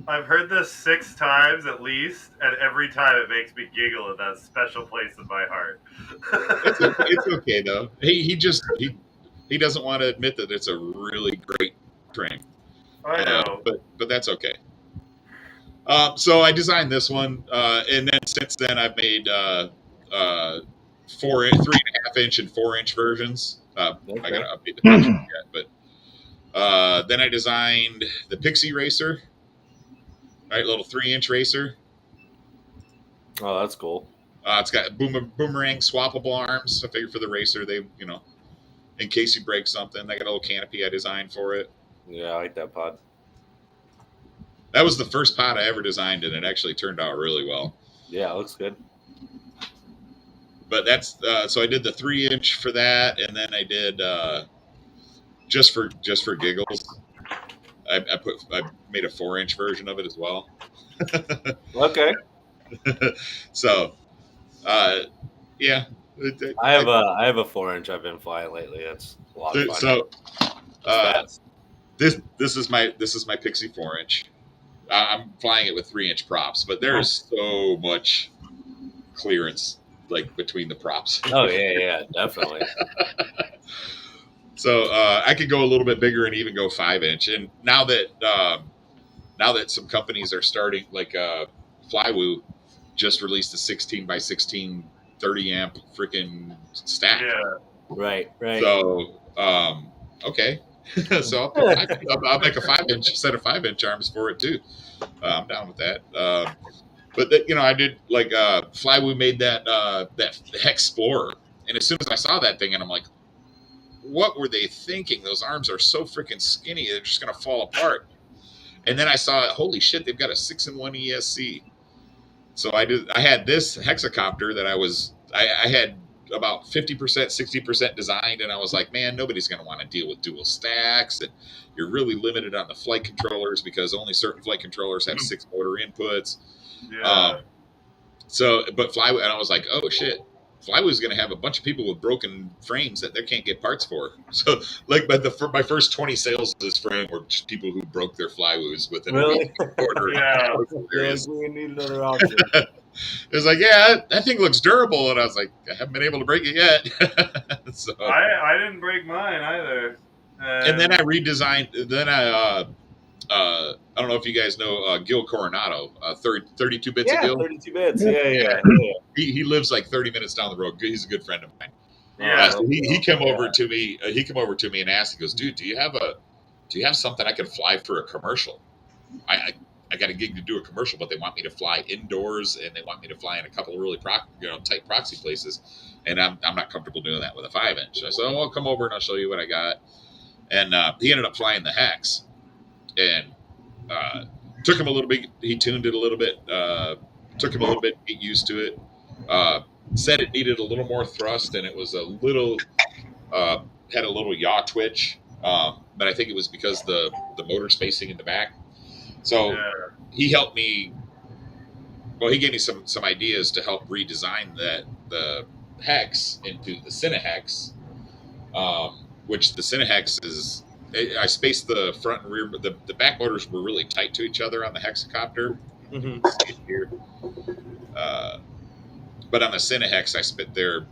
I've heard this 6 times at least, and every time it makes me giggle at that special place in my heart. It's okay though. He doesn't want to admit that it's a really great frame. I know, but that's okay. So I designed this one, and then since then I've made 3.5 inch and 4 inch versions. I Okay. gotta update the picture yet, but then I designed the Pixie Racer, right? Little 3-inch racer. Oh, that's cool. It's got boomerang swappable arms. I figured for the racer, they, in case you break something, I got a little canopy I designed for it. Yeah, I like that pod. That was the first pod I ever designed, and it actually turned out really well. Yeah, it looks good. But that's so I did the 3-inch for that, and then I did just for giggles. I made a 4-inch version of it as well. Okay. So, yeah. I have a 4-inch I've been flying lately. That's a lot of fun. So, Fast. this is my Pixie 4-inch. I'm flying it with 3-inch props, but there is so much clearance like between the props. Oh yeah, definitely. So I could go a little bit bigger and even go 5-inch. And now that some companies are starting, like Flywoo just released a 16 by 16 30 amp freaking stack. Yeah. Right. So okay. So I'll make a 5-inch set of 5-inch arms for it too. I'm down with that. But I did like Flywoo made that Hex Explorer, and as soon as I saw that thing, and I'm like, what were they thinking? Those arms are so freaking skinny; they're just gonna fall apart. And then I saw, holy shit, they've got a 6-in-1 ESC. So I had this hexacopter that I had about 50%, 60% designed, and I was like, man, nobody's going to want to deal with dual stacks, and you're really limited on the flight controllers because only certain flight controllers have 6 motor inputs. Yeah. But Flywoo, and I was like, oh shit, Flywoo's going to have a bunch of people with broken frames that they can't get parts for. So, like, my first 20 sales of this frame were just people who broke their Flywoos within a week. Yeah. We need another option. It was like, yeah, that thing looks durable, and I was like, I haven't been able to break it yet. So I didn't break mine either. and then I redesigned. Then I don't know if you guys know Gil Coronado, 32 bits of Gil. 32 bits. Yeah. He lives like 30 minutes down the road. He's a good friend of mine. Yeah. So he came over to me. He came over to me and asked. He goes, "Dude, do you have something I can fly for a commercial? I got a gig to do a commercial, but they want me to fly indoors, and they want me to fly in a couple of really tight proxy places, and I'm not comfortable doing that with a 5-inch." I said, "Oh, well, come over and I'll show you what I got." And he ended up flying the Hex, and took him a little bit. He tuned it a little bit. Took him a little bit to get used to it. Said it needed a little more thrust, and it was a little had a little yaw twitch, but I think it was because the motor spacing in the back. So he helped me. Well, he gave me some ideas to help redesign the Hex into the Cinehex, which the Cinehex is. I spaced the front and rear. The back motors were really tight to each other on the hexacopter. Mm-hmm. Here. But on the Cinehex, I spit there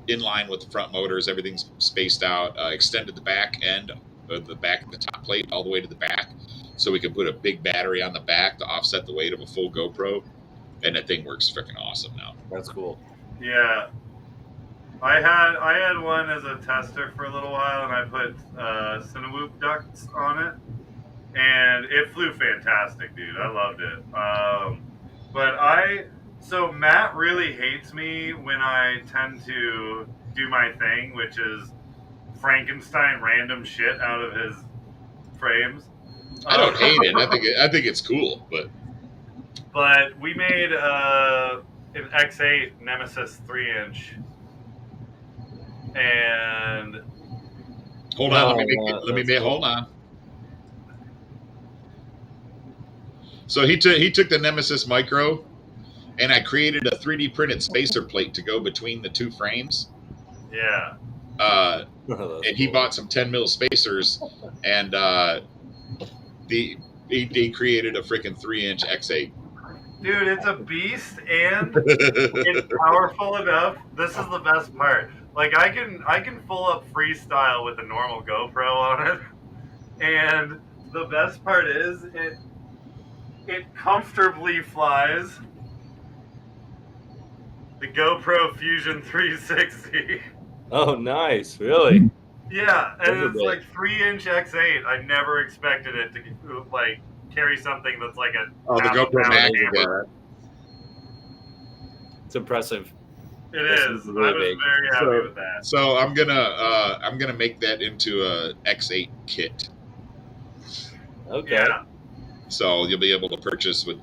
in line with the front motors. Everything's spaced out. Extended the back end of the top plate all the way to the back, so we could put a big battery on the back to offset the weight of a full GoPro, and that thing works freaking awesome now. That's cool. Yeah. I had one as a tester for a little while, and I put Cinewoop ducts on it, and it flew fantastic, dude. I loved it. So Matt really hates me when I tend to do my thing, which is Frankenstein random shit out of his frames. I don't hate it. I think it's cool, But we made an X8 Nemesis 3-inch, and hold on. Hold on. So he took the Nemesis Micro, and I created a 3D printed spacer plate to go between the two frames. Yeah. And he bought some 10 mil spacers, and he created a freaking 3-inch X8. Dude, it's a beast, and it's powerful enough. This is the best part. Like, I can pull up freestyle with a normal GoPro on it, and the best part is it comfortably flies The GoPro Fusion 360. Oh, nice. Really? Yeah, and Look it's at like 3-inch X8. I never expected it to like carry something that's like a Oh, the half GoPro pound Max. camera. It's impressive. It This is. is really I was big. very happy with that. So I'm gonna make that into a X8 kit. Okay. Yeah, So you'll be able to purchase with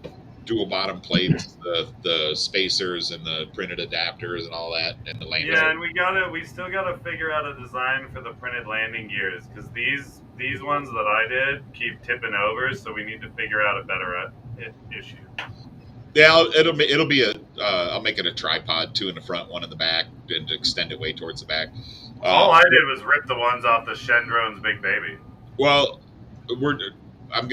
dual bottom plates, the spacers and the printed adapters and all that, and the lanyard. yeah, and we still gotta figure out a design for the printed landing gears because these ones that I did keep tipping over, so we need to figure out a better issue. Yeah, it'll be a. I'll make it a tripod, 2 in the front, 1 in the back, and extend it way towards the back. All I did was rip the ones off the Shendrone's Big Baby. Well, I'm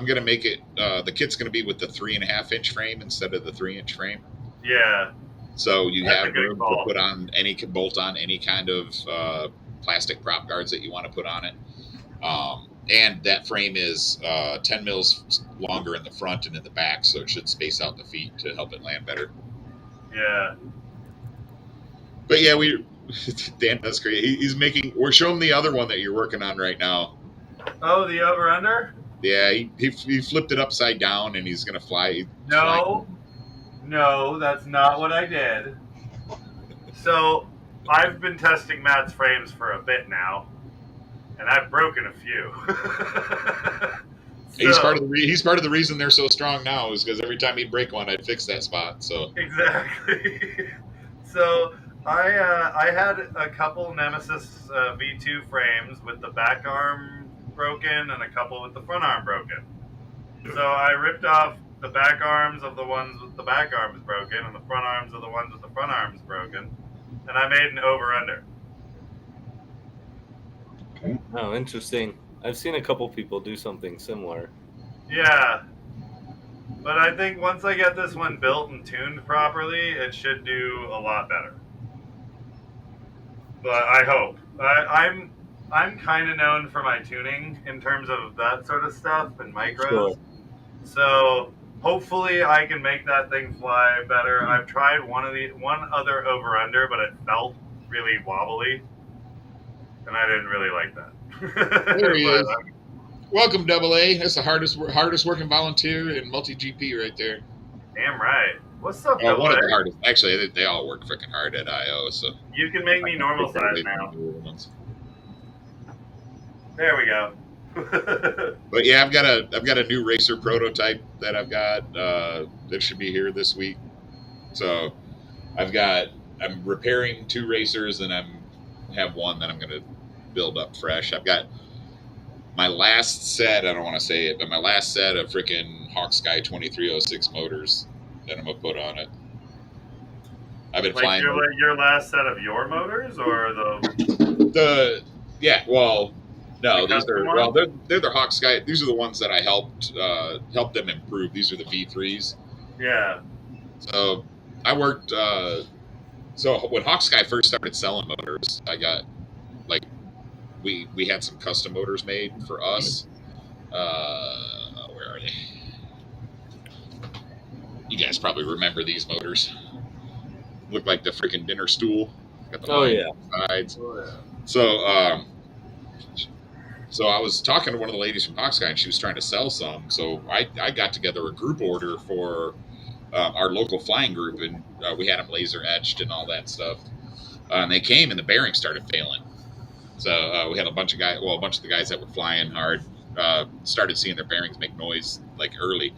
gonna make it. The kit's gonna be with the 3.5-inch frame instead of the 3-inch frame. Yeah, So you That's a have good room call. to put on bolt on any kind of plastic prop guards that you want to put on it. And that frame is 10 mils longer in the front and in the back, so it should space out the feet to help it land better. yeah. But yeah, Dan, that's great. He's making. We're showing the other one that you're working on right now. Oh, the over under? Yeah, he flipped it upside down and he's gonna fly. No, that's not what I did. So I've been testing Matt's frames for a bit now, and I've broken a few. He's part of the reason they're so strong now is because every time he'd break one, I'd fix that spot. So exactly. So I had a couple Nemesis V2 frames with the back arm broken and a couple with the front arm broken. So I ripped off the back arms of the ones with the back arms broken and the front arms of the ones with the front arms broken, and I made an over-under. Okay. Oh, interesting. I've seen a couple people do something similar. Yeah. But I think once I get this one built and tuned properly, it should do a lot better. But I hope. I'm kind of known for my tuning in terms of that sort of stuff and micros. Sure. So hopefully I can make that thing fly better. I've tried one other over under, but it felt really wobbly, and I didn't really like that. There he is. But, welcome, Double A. That's the hardest working volunteer in multi GP right there. damn right. What's up, One of Double the A? hardest. Actually, they all work freaking hard at IO. So You can make me normal size now. There we go. But yeah, I've got a new racer prototype that I've got that should be here this week. So I'm repairing 2 racers and have one that I'm gonna build up fresh. I've got my last set. I don't want to say it, but my last set of freaking Hawksky 2306 motors that I'm gonna put on it. I've been Like flying your last set of your motors or the no, The these are custom they're the Hawksky. These are the ones that I helped them improve. These are the V3s. yeah. So I worked. So when Hawksky first started selling motors, I got we had some custom motors made for us. Where are they? You guys probably remember these motors. Look like the freaking dinner stool. Got the line on the sides. Oh, yeah. So I was talking to one of the ladies from Hawksky, and she was trying to sell some. So I got together a group order for our local flying group, and we had them laser etched and all that stuff. And they came, and the bearings started failing. So we had a bunch of the guys that were flying hard started seeing their bearings make noise like early.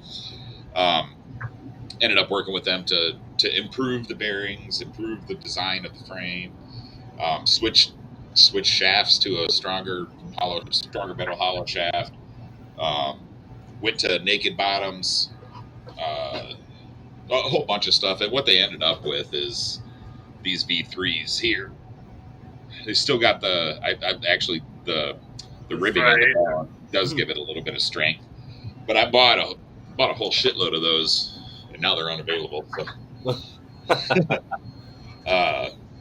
Ended up working with them to improve the bearings, improve the design of the frame, switch shafts to a stronger metal hollow shaft. Went to naked bottoms, a whole bunch of stuff. And what they ended up with is these V3s here. They still got the ribbing on the ball does give it a little bit of strength. But I bought a whole shitload of those, and now they're unavailable. So.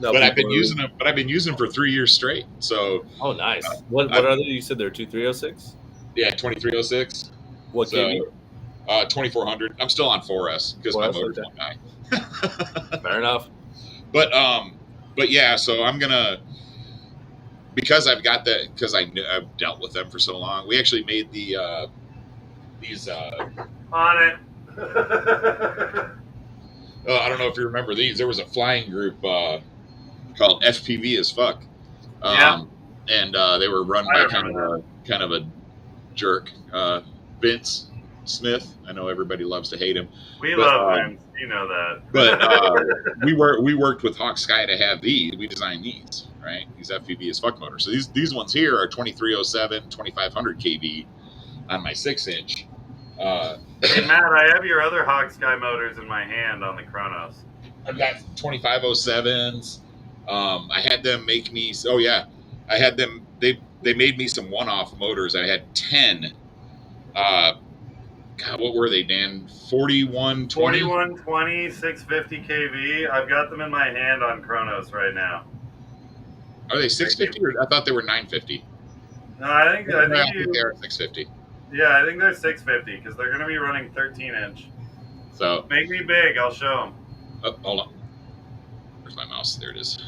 But I've been using them. But I've been using them for 3 years straight. So. Oh, nice. What are they? You said they're 2306. Yeah, 2306. What so, KV? 2400. I'm still on 4S because my motor's won't die. Fair enough. But yeah. So I'm gonna, because I've got that, because I've dealt with them for so long. We actually made these. On it. I don't know if you remember these. There was a flying group called FPV as fuck. Yeah. And they were run I by kind remember of a jerk, Vince Smith. I know everybody loves to hate him. We But, love Vince. You know that. But we worked with Hawk Sky to have these. We designed these, right? These FPV as fuck motors. So these ones here are 2307, 2500 kV on my 6-inch. Hey Matt, I have your other Hawk Sky motors in my hand on the Chronos. I've got 2507s. I had them make me. Oh yeah, I had them. They made me some one-off motors. I had 10. God, what were they, Dan? 4120? 4120, 650 kV. I've got them in my hand on Chronos right now. Are they 650 or I thought they were 950? No, I think they are 650. Yeah, I think they're 650 because they're going to be running 13-inch. So make me big. I'll show them. Oh, hold on. Where's my mouse? There it is.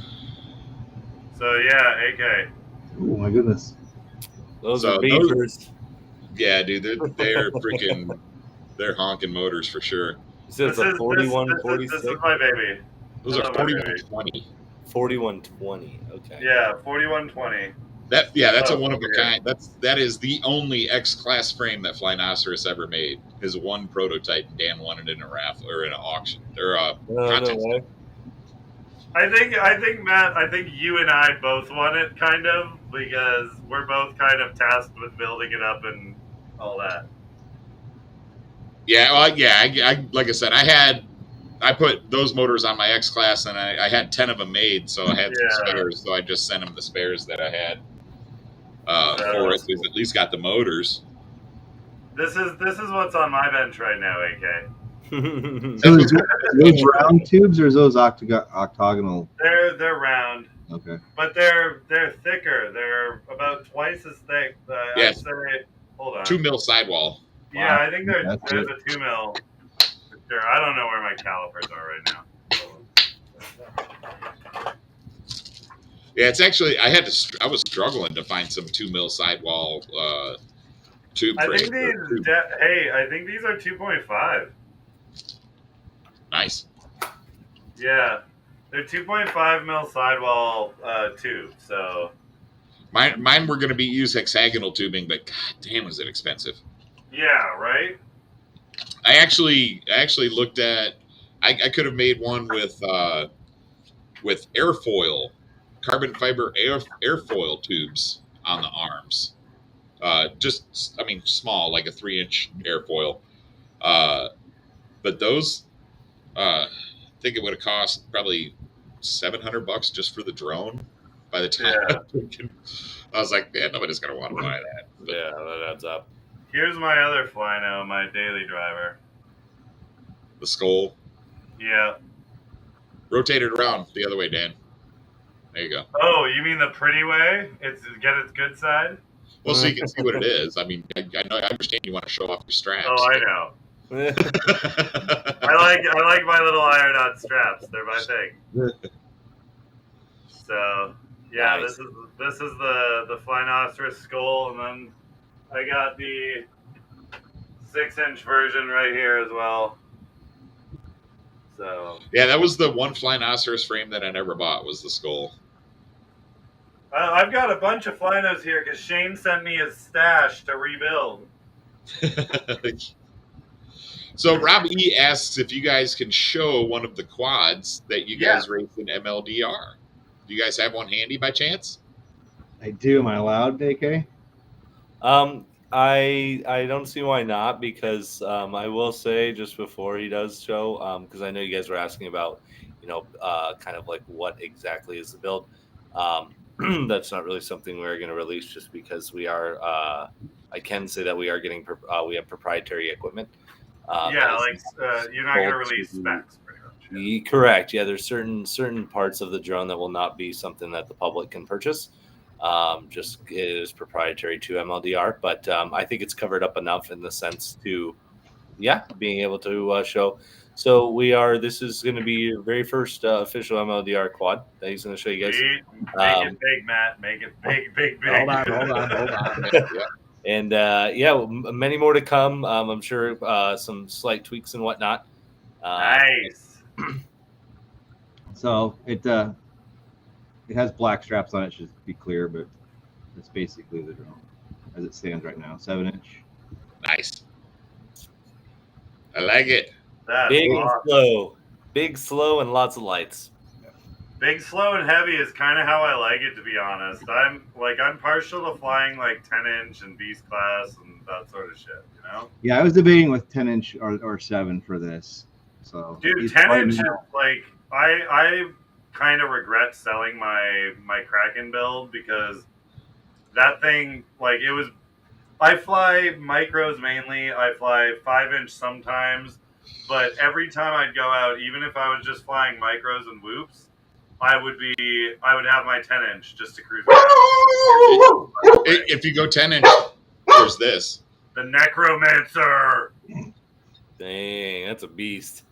So yeah, AK. Oh my goodness. Those are beefers. Yeah, dude, they're freaking, they're honking motors for sure. This is a 4146. This is my baby. Those are 4120. 4120. Okay. Yeah, 4120. That's a one of a kind. That is the only X-class frame that Flynoceros ever made. His one prototype. Dan won it in a raffle or in an auction or a contest. No I think Matt. I think you and I both won it, kind of, because we're both kind of tasked with building it up and all that. Yeah, well, yeah. I like I said, I put those motors on my X-class, and I had 10 of them made, so I had some spares. So I just sent them the spares that I had for it. So at least got the motors. This is what's on my bench right now, AK. So is those round tubes or is those octagonal? They're round. Okay. But they're thicker. They're about twice as thick. Yes. I'd say, hold on. 2 mil sidewall. Yeah, I think there's a 2 mil. For sure. I don't know where my calipers are right now. Yeah, it's actually I was struggling to find some 2 mil sidewall tube. I think these are 2.5. Nice. Yeah, they're 2.5 mil sidewall tube. So mine were going to be use hexagonal tubing, but god damn, was it expensive. Yeah, right. I actually looked at. I could have made one with airfoil, carbon fiber airfoil tubes on the arms. Small, like a 3-inch airfoil. But those, I think it would have cost probably $700 just for the drone. By the time I was like, yeah, nobody's gonna want to buy that. But, yeah, that adds up. Here's my other Flyno, my daily driver. The skull. Yeah. Rotate it around the other way, Dan. There you go. Oh, you mean the pretty way? Get its good side? Well, so you can see what it is. I mean, I understand you want to show off your straps. Oh, I know. I like my little iron-on straps. They're my thing. So yeah, nice. this is the Flynoceros skull, and then I got the 6-inch version right here as well. So yeah, that was the one Flynoceros frame that I never bought, was the skull. I've got a bunch of Flynos here because Shane sent me his stash to rebuild. So Rob E asks if you guys can show one of the quads that you guys race in MLDR. Do you guys have one handy by chance? I do. Am I allowed, AK? I don't see why not, because I will say just before he does show, because I know you guys were asking about, kind of like what exactly is the build. That's not really something we're going to release just because we are. I can say that we are getting. We have proprietary equipment. You're not going to release specs, pretty much. Correct. Yeah, there's certain parts of the drone that will not be something that the public can purchase. Just it is proprietary to MLDR, but I think it's covered up enough in the sense to, being able to show. So we are. This is going to be your very first official MLDR quad that he's going to show you guys. Make it big, Matt. Make it big, big, big. Hold on. Yeah. And many more to come. I'm sure some slight tweaks and whatnot. Nice. So it has black straps on it, should be clear, but it's basically the drone as it stands right now, 7-inch. Nice. I like it. That's Big awesome. and slow. Big, slow, and lots of lights. Big, slow, and heavy is kind of how I like it, to be honest. I'm partial to flying like 10-inch and beast class and that sort of shit, you know? Yeah, I was debating with 10-inch or 7 for this. So Dude, 10-inch is like I kind of regret selling my Kraken build because that thing, like, it was. I fly micros mainly. I fly 5-inch sometimes, but every time I'd go out, even if I was just flying micros and whoops, I would have my 10-inch just to cruise around. If you go 10-inch, there's this. The Necromancer. Dang, that's a beast.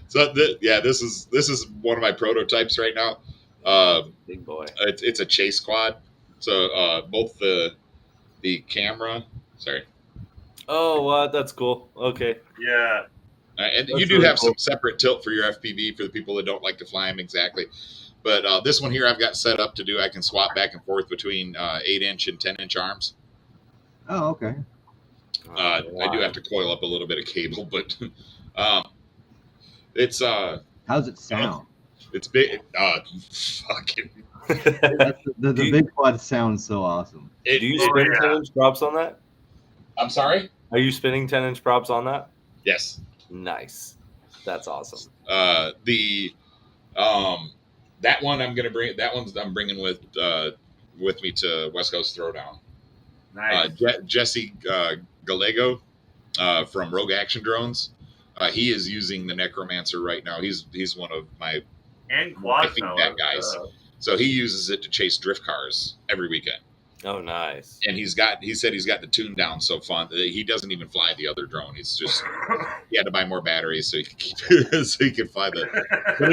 So this is one of my prototypes right now. Big boy. It's a chase quad. So both the camera. Sorry. Oh, that's cool. Okay. Yeah. And That's you do really have cool. some separate tilt for your FPV for the people that don't like to fly them exactly. But this one here I've got set up to do. I can swap back and forth between 8-inch and 10-inch arms. Oh, okay. I do have to coil up a little bit of cable, but it's How's it sound? it's big. Fucking. The big quad sounds so awesome. Do you spin 10-inch props on that? I'm sorry. Are you spinning 10-inch props on that? Yes. Nice. That's awesome. That one I'm gonna bring. That one's I'm bringing with me to West Coast Throwdown. Nice. Jesse Gallego from Rogue Action Drones. He is using the Necromancer right now. He's one of my And quad feedback guys. So he uses it to chase drift cars every weekend. Oh, nice. And he said he's got the tune down so fun that he doesn't even fly the other drone. He's just he had to buy more batteries so he could keep so he could fly the. But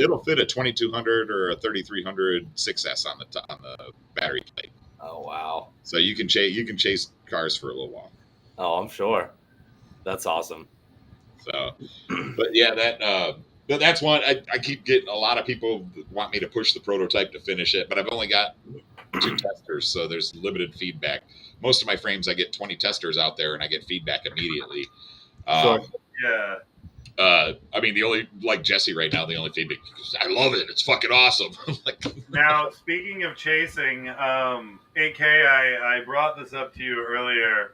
it'll fit a 2200 or a 3300 6S on the battery plate. Oh, wow. So you can chase cars for a little while. Oh, I'm sure. That's awesome. So, but yeah, that's one I keep getting. A lot of people want me to push the prototype to finish it, but I've only got 2 testers, so there's limited feedback. Most of my frames, I get 20 testers out there, and I get feedback immediately. Sure. Yeah. I mean, the only like Jesse right now, the only feedback is, I love it. It's fucking awesome. Like, Now, speaking of chasing, AK, I brought this up to you earlier.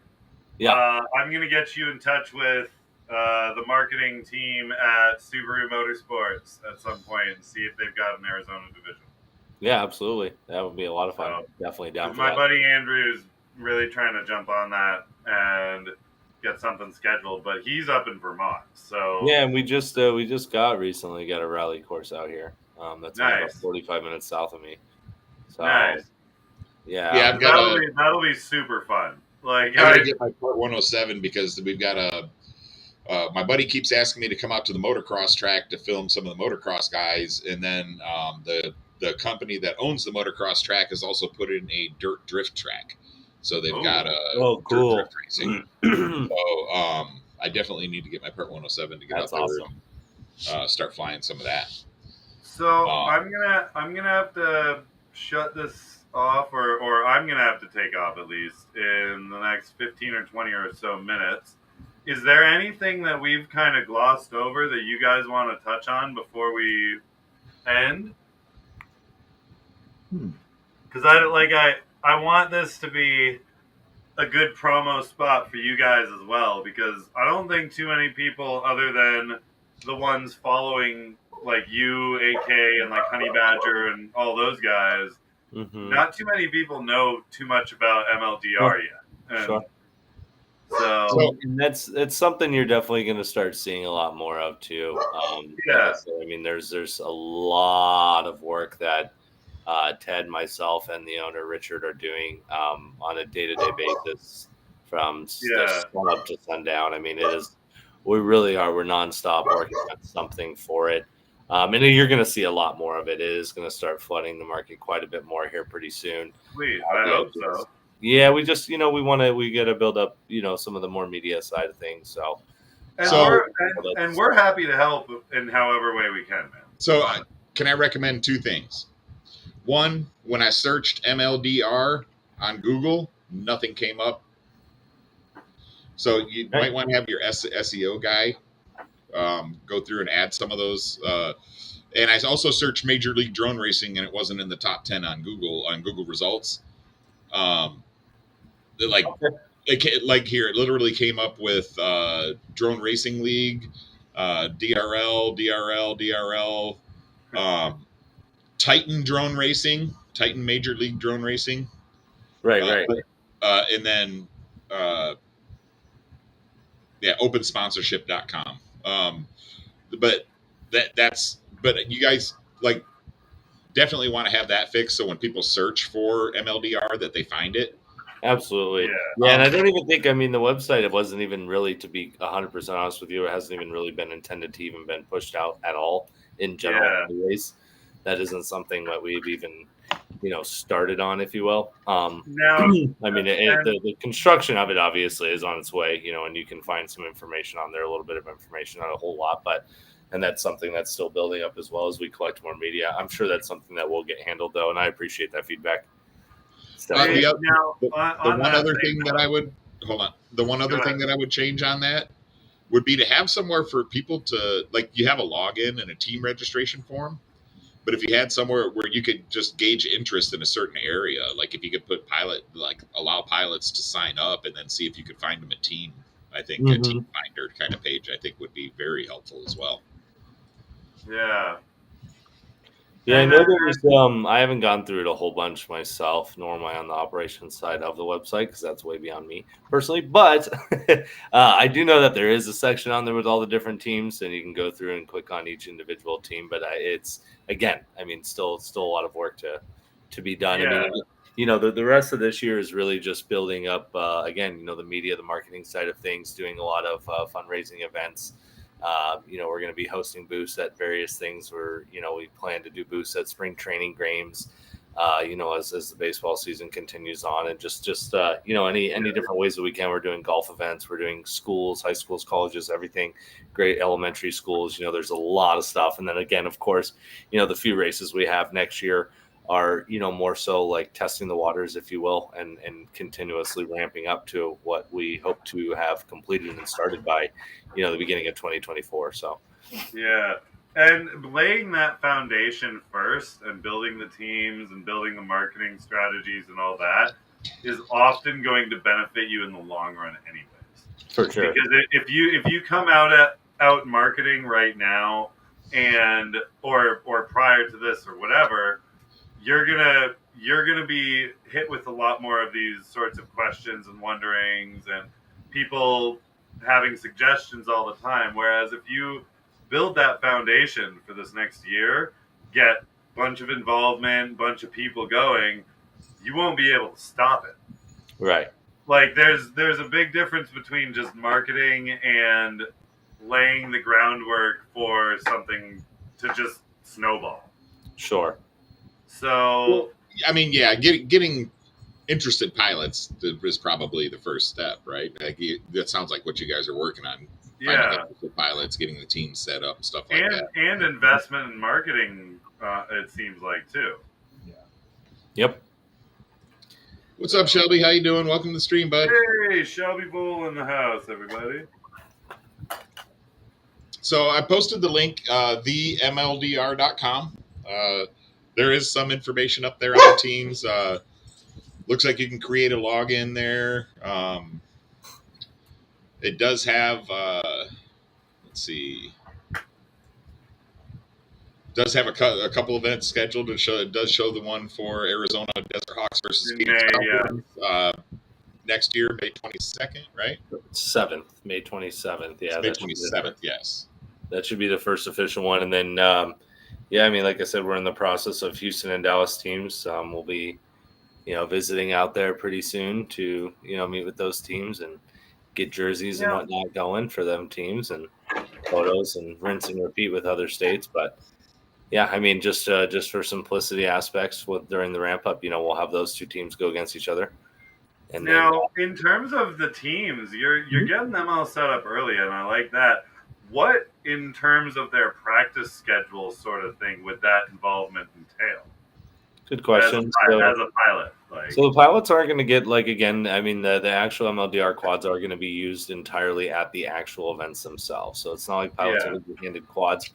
Yeah. I'm gonna get you in touch with the marketing team at Subaru Motorsports at some point and see if they've got an Arizona division. Yeah, absolutely. That would be a lot of fun. So, Definitely down for my that. buddy Andrew's really trying to jump on that and get something scheduled, but he's up in Vermont. So Yeah, and we just got a rally course out here. That's only about Nice. 45 minutes south of me. So nice. yeah, I've got That'll be super fun. Like I gotta get my part 107 because we've got my buddy keeps asking me to come out to the motocross track to film some of the motocross guys, and then the company that owns the motocross track has also put in a dirt drift track, so they've got a cool. dirt drift racing. So I definitely need to get my part 107 to get That's out there and start flying some of that. So I'm gonna have to shut this off, or I'm gonna have to take off at least in the next 15 or 20 or so minutes. Is there anything that we've kind of glossed over that you guys want to touch on before we end? Because I want this to be a good promo spot for you guys as well, because I don't think too many people other than the ones following like you, AK, and like Honey Badger and all those guys, not too many people know too much about MLDR yet. And Sure. so and it's something you're definitely going to start seeing a lot more of too. Yeah. So, I mean, there's a lot of work that Ted, myself, and the owner Richard are doing on a day-to-day basis from sun up to sundown. I mean, it is we really are. We're nonstop working on something for it. And you're going to see a lot more of it. It is going to start flooding the market quite a bit more here pretty soon. Sweet. I hope so. Yeah, we just, we got to build up, some of the more media side of things. So, and we're happy to help in however way we can, man. So can I recommend two things? One, when I searched MLDR on Google, nothing came up. So you might want to have your SEO guy go through and add some of those. And I also searched Major League Drone Racing, and it wasn't in the top 10 on Google results. Like here, it literally came up with Drone Racing League, DRL, Titan Drone Racing, Titan Major League Drone Racing. Right. And then, opensponsorship.com. But but you guys definitely want to have that fixed so when people search for MLDR that they find it. Absolutely. Yeah. And I don't even think, the website, it wasn't even really, to be 100% honest with you, it hasn't even really been intended to even been pushed out at all in general. Anyways, that isn't something that we've even, started on, if you will. Now, the construction of it obviously is on its way, and you can find some information on there, a little bit of information, not a whole lot, and that's something that's still building up as well as we collect more media. I'm sure that's something that will get handled, though, and I appreciate that feedback. The one other thing that I would change on that would be to have somewhere for people to, you have a login and a team registration form, but if you had somewhere where you could just gauge interest in a certain area, if you could put allow pilots to sign up and then see if you could find them a team, I think a team finder kind of page, I think would be very helpful as well. Yeah. Yeah, I know there's. I haven't gone through it a whole bunch myself, nor am I on the operations side of the website because that's way beyond me personally. But I do know that there is a section on there with all the different teams, and you can go through and click on each individual team. But it's still a lot of work to be done. Yeah. The rest of this year is really just building up. The media, the marketing side of things, doing a lot of fundraising events. We're going to be hosting booths at various things where, we plan to do booths at spring training games, as the baseball season continues on, and just any different ways that we can. We're doing golf events. We're doing schools, high schools, colleges, everything, great elementary schools. There's a lot of stuff. And then again, of course, the few races we have next year are, more so testing the waters, if you will, and continuously ramping up to what we hope to have completed and started by, the beginning of 2024. So, yeah. And laying that foundation first and building the teams and building the marketing strategies and all that is often going to benefit you in the long run anyways. For sure. Because if you come out marketing right now and or prior to this or whatever, you're gonna be hit with a lot more of these sorts of questions and wonderings and people having suggestions all the time. Whereas if you build that foundation for this next year, get a bunch of involvement, bunch of people going, you won't be able to stop it. Right. There's a big difference between just marketing and laying the groundwork for something to just snowball. Sure. So, getting interested pilots is probably the first step, right? That sounds like what you guys are working on. Yeah. Interested pilots, getting the team set up, and stuff like that. And investment in marketing, it seems like, too. Yeah. Yep. What's up, Shelby? How you doing? Welcome to the stream, bud. Hey, Shelby Bull in the house, everybody. So I posted the link, themldr.com. There is some information up there on the teams. Looks like you can create a login there. It does have, let's see, does have a couple events scheduled. It does show the one for Arizona Desert Hawks versus Phoenix Falcons, next year, May 22nd, right? 7th, May 27th. Yeah, May 27th. Yes, that should be the first official one, and then. Like I said, we're in the process of Houston and Dallas teams. We'll be, visiting out there pretty soon to, meet with those teams and, get jerseys and whatnot going for them teams and photos and rinse and repeat with other states. But yeah, I mean, just for simplicity aspects, during the ramp up, we'll have those two teams go against each other. And now, in terms of the teams, you're getting them all set up early, and I like that. What, in terms of their practice schedule, sort of thing, would that involvement entail? Good question. As a pilot, so the pilots aren't going to get again. I mean, the actual MLDR quads are going to be used entirely at the actual events themselves. So it's not like pilots are going to be handed quads.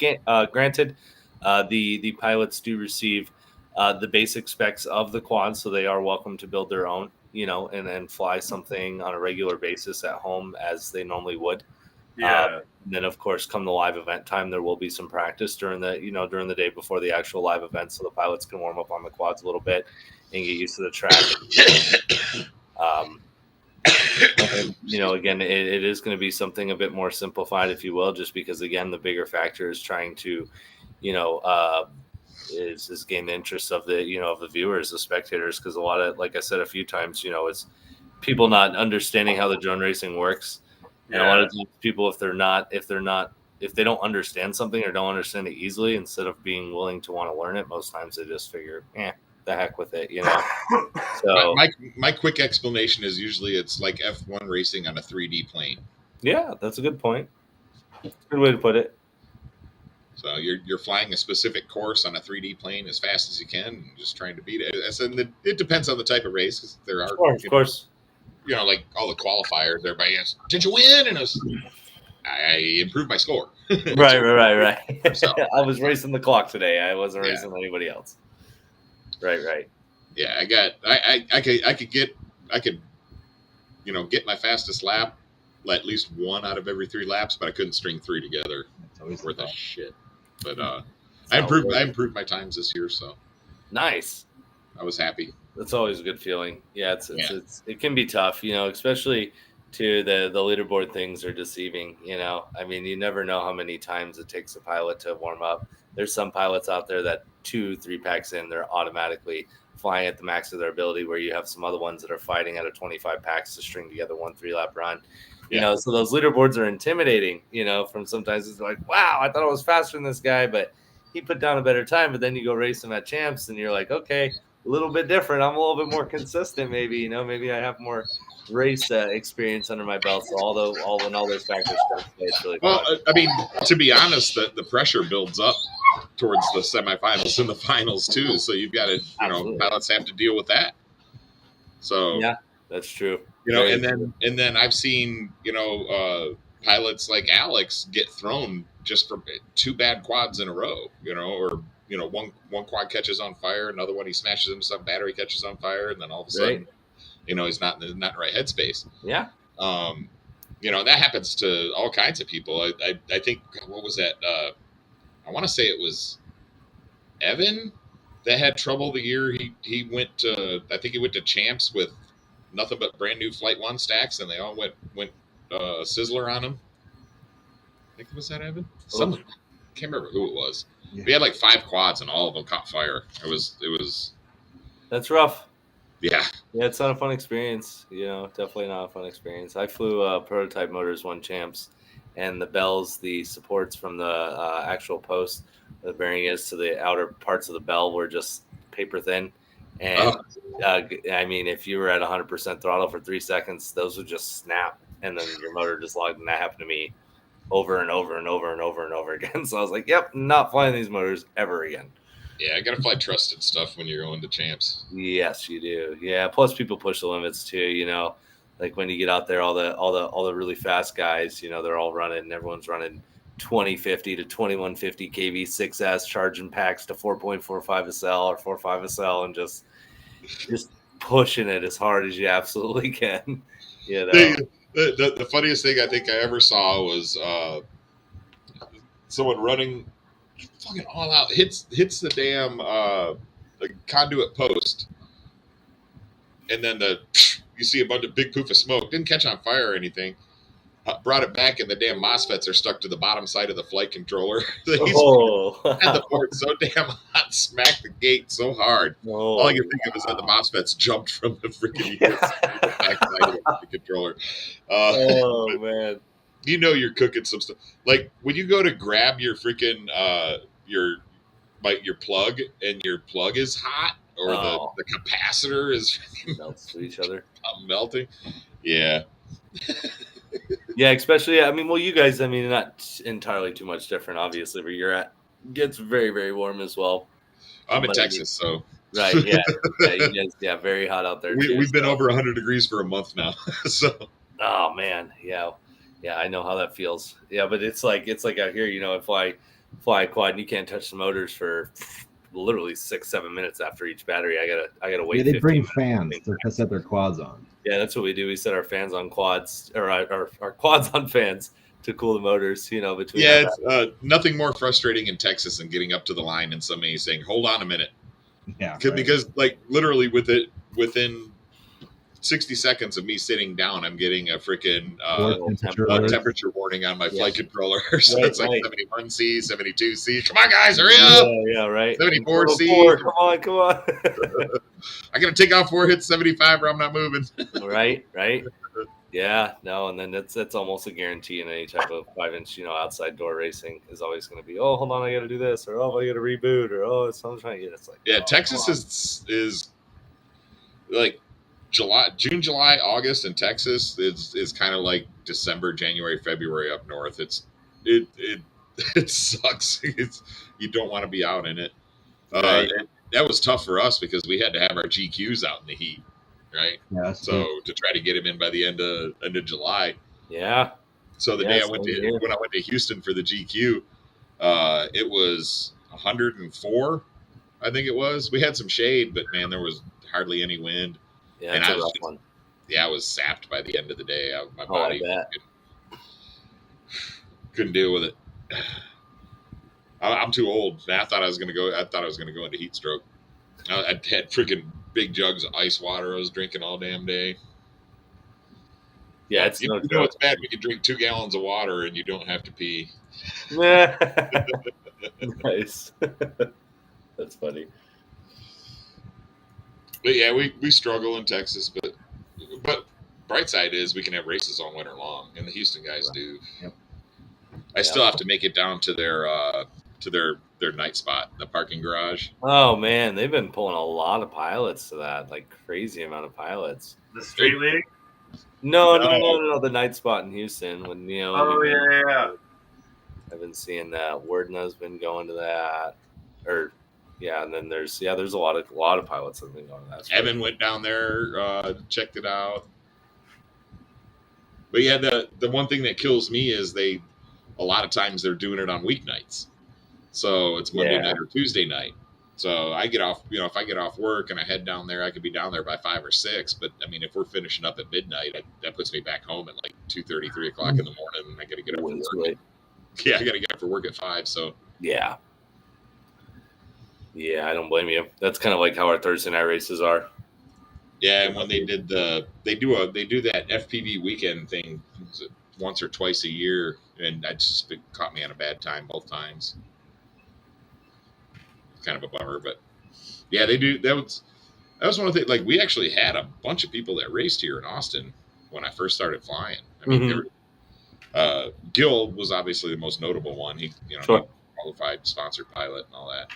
Granted, the pilots do receive the basic specs of the quad, so they are welcome to build their own, and then fly something on a regular basis at home as they normally would. And then, of course, come the live event time, there will be some practice during the day before the actual live event, so the pilots can warm up on the quads a little bit and get used to the track. Again, it is going to be something a bit more simplified, if you will, just because, again, the bigger factor is trying to, is gain the interest of the viewers, the spectators, because a lot of, like I said a few times, it's people not understanding how the drone racing works. And a lot of times people, if they don't understand something or don't understand it easily, instead of being willing to want to learn it, most times they just figure, the heck with it, So my quick explanation is usually it's like F1 racing on a 3D plane. Yeah, that's a good point. Good way to put it. So you're flying a specific course on a 3D plane as fast as you can, and just trying to beat it. It depends on the type of race, because there are, of course. Like all the qualifiers, everybody asks, "Did you win?" And I improved my score. Right. So, I was racing the clock today. I wasn't racing anybody else. Right. Yeah, I could get my fastest lap, at least one out of every 3 laps, but I couldn't string 3 together. It's always worth a shit. But I improved my times this year, so nice. I was happy. That's always a good feeling. Yeah, it can be tough, especially to the leaderboard things are deceiving. I mean, you never know how many times it takes a pilot to warm up. There's some pilots out there that 2-3 packs in, they're automatically flying at the max of their ability, where you have some other ones that are fighting out of 25 packs to string together 1 3-lap run. So those leaderboards are intimidating, from sometimes it's like, wow, I thought I was faster than this guy, but he put down a better time. But then you go race him at champs and you're like, okay, a little bit different. I'm a little bit more consistent, maybe, maybe I have more race experience under my belt. So all those factors come to play. It's really fun. Well, I mean, to be honest, the pressure builds up towards the semifinals and the finals too. So you've got to, pilots have to deal with that. So yeah, that's true. And then I've seen, pilots like Alex get thrown just for 2 bad quads in a row, or one quad catches on fire, another one he smashes into some battery, catches on fire, and then all of a sudden, he's not in the right headspace. Yeah. That happens to all kinds of people. I think, what was that? I want to say it was Evan that had trouble the year he went to. I think he went to champs with nothing but brand new Flight 1 stacks, and they all went Sizzler on him. I think, was that Evan? Someone, can't remember who it was. Yeah. We had like 5 quads, and all of them caught fire. It was. That's rough. Yeah. Yeah, it's not a fun experience. Definitely not a fun experience. I flew Prototype Motors 1 champs, and the bells, the supports from the actual post, the bearing is to the outer parts of the bell were just paper thin. And I mean, if you were at 100% throttle for 3 seconds, those would just snap, and then your motor just logged. And that happened to me over and over and over and over and over again. So I was like, "Yep, not flying these motors ever again." Yeah, I gotta fly trusted stuff when you're going to champs. Yes, you do. Yeah. Plus, people push the limits too. Like when you get out there, all the really fast guys, they're all running. Everyone's running 2050 to 2150 kV 6S, charging packs to 4.45 SL or 4.5 SL, and just pushing it as hard as you absolutely can. The funniest thing I think I ever saw was someone running fucking all out, hits the damn the conduit post, and then you see a bunch of big poof of smoke. Didn't catch on fire or anything, brought it back, and the damn MOSFETs are stuck to the bottom side of the flight controller. He's Oh, had the board so damn hot, smacked the gate so hard. All I can think of is that the MOSFETs jumped from the freaking back side of the flight controller. Oh man. You know you're cooking some stuff. Like when you go to grab your freaking your plug, and your plug is hot, or the capacitor is melts to each other. Melting. Yeah. Yeah, especially, I mean, well, you guys, I mean, not entirely too much different, obviously, where you're at. Gets very, very warm as well. I'm in Texas, so. Right, yeah. You guys, yeah, very hot out there. We've been over 100 degrees for a month now, so. Oh, man, yeah. Yeah, I know how that feels. Yeah, but it's like out here, you know, I fly a quad and you can't touch the motors for literally 6-7 minutes after each battery. I gotta wait. Yeah, they bring fans to set their quads on. Yeah, that's what we do. We set our fans on quads, or our quads on fans to cool the motors. You know, between. Yeah, it's nothing more frustrating in Texas than getting up to the line and somebody saying, "Hold on a minute." Yeah, because like literally within 60 seconds of me sitting down, I'm getting a freaking temperature warning on my flight controller. So it's like 71C, 72C. Come on, guys, hurry up! Yeah, right. 74C. Come on. I gotta take off 4 hits 75, or I'm not moving. Right. Yeah, no, and then that's almost a guarantee in any type of 5-inch, you know, outside door racing is always going to be, oh, hold on, I got to do this, or oh, I got to reboot, or oh, it's I'm trying to get. It's like, yeah, Texas is like June, July, August in Texas is kind of like December, January, February up north. It sucks. You don't want to be out in it. That was tough for us because we had to have our GQs out in the heat. Right. Yeah, so to try to get him in by the end of July. Yeah. So the day when I went to Houston for the GQ, it was 104, I think it was. We had some shade, but man, there was hardly any wind. Yeah, that's a rough one. Yeah, I was sapped by the end of the day. My body I bet. couldn't deal with it. I'm too old. I thought I was gonna go into heat stroke. I had freaking big jugs of ice water I was drinking all damn day. Yeah, it's you know it's bad when you drink 2 gallons of water and you don't have to pee. Nice. That's funny. But yeah, we struggle in Texas, but bright side is we can have races all winter long, and the Houston guys do. Yep. I still have to make it down to their night spot, the parking garage. Oh man, they've been pulling a lot of pilots to that, like crazy amount of pilots. The street league? No, the night spot in Houston. When you know. Oh yeah. I've been seeing that. Wardna's been going to that, and then there's a lot of pilots that have been going to that. Evan went down there, checked it out. But yeah, the one thing that kills me is a lot of times they're doing it on weeknights. So it's Monday night or Tuesday night. So I get off, if I get off work and I head down there, I could be down there by 5 or 6. But I mean, if we're finishing up at midnight, that puts me back home at like 2:30, 3 o'clock in the morning. And I got to get up for work. Yeah, I got to get up for work at 5. So yeah, I don't blame you. That's kind of like how our Thursday night races are. Yeah, and when they do that FPV weekend thing once or twice a year, and it caught me on a bad time both times. Kind of a bummer, but yeah, they do. That was one of the things. Like, we actually had a bunch of people that raced here in Austin when I first started flying. I mean, Gil was obviously the most notable one. He, qualified sponsored pilot and all that.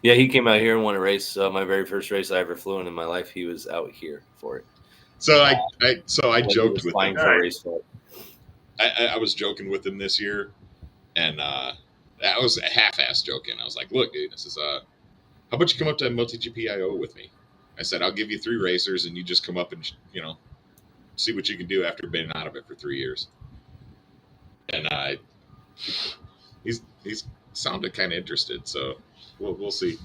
Yeah, he came out here and won a race. My very first race I ever flew in my life, he was out here for it. So I joked with him. I was joking with him this year, and that was a half-ass joking. I was like, "Look, dude, this is how about you come up to MultiGP IO with me?" I said, "I'll give you 3 racers, and you just come up and see what you can do after being out of it for 3 years." And he's sounded kind of interested, so we'll see.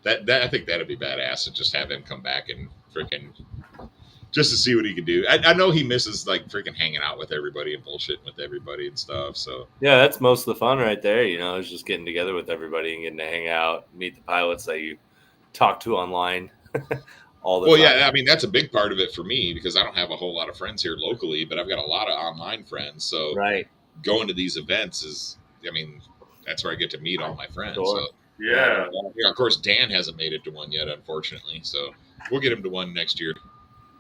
That I think that'd be badass to just have him come back and freaking just to see what he can do. I know he misses like freaking hanging out with everybody and bullshitting with everybody and stuff. So yeah, that's most of the fun right there. Is just getting together with everybody and getting to hang out, meet the pilots that you talk to online all the Well, time. yeah, I mean, that's a big part of it for me because I don't have a whole lot of friends here locally, but I've got a lot of online friends. So Right. going to these events is, I mean, that's where I get to meet all my friends. Sure. So, Yeah. yeah, of course, Dan hasn't made it to one yet, unfortunately. So we'll get him to one next year.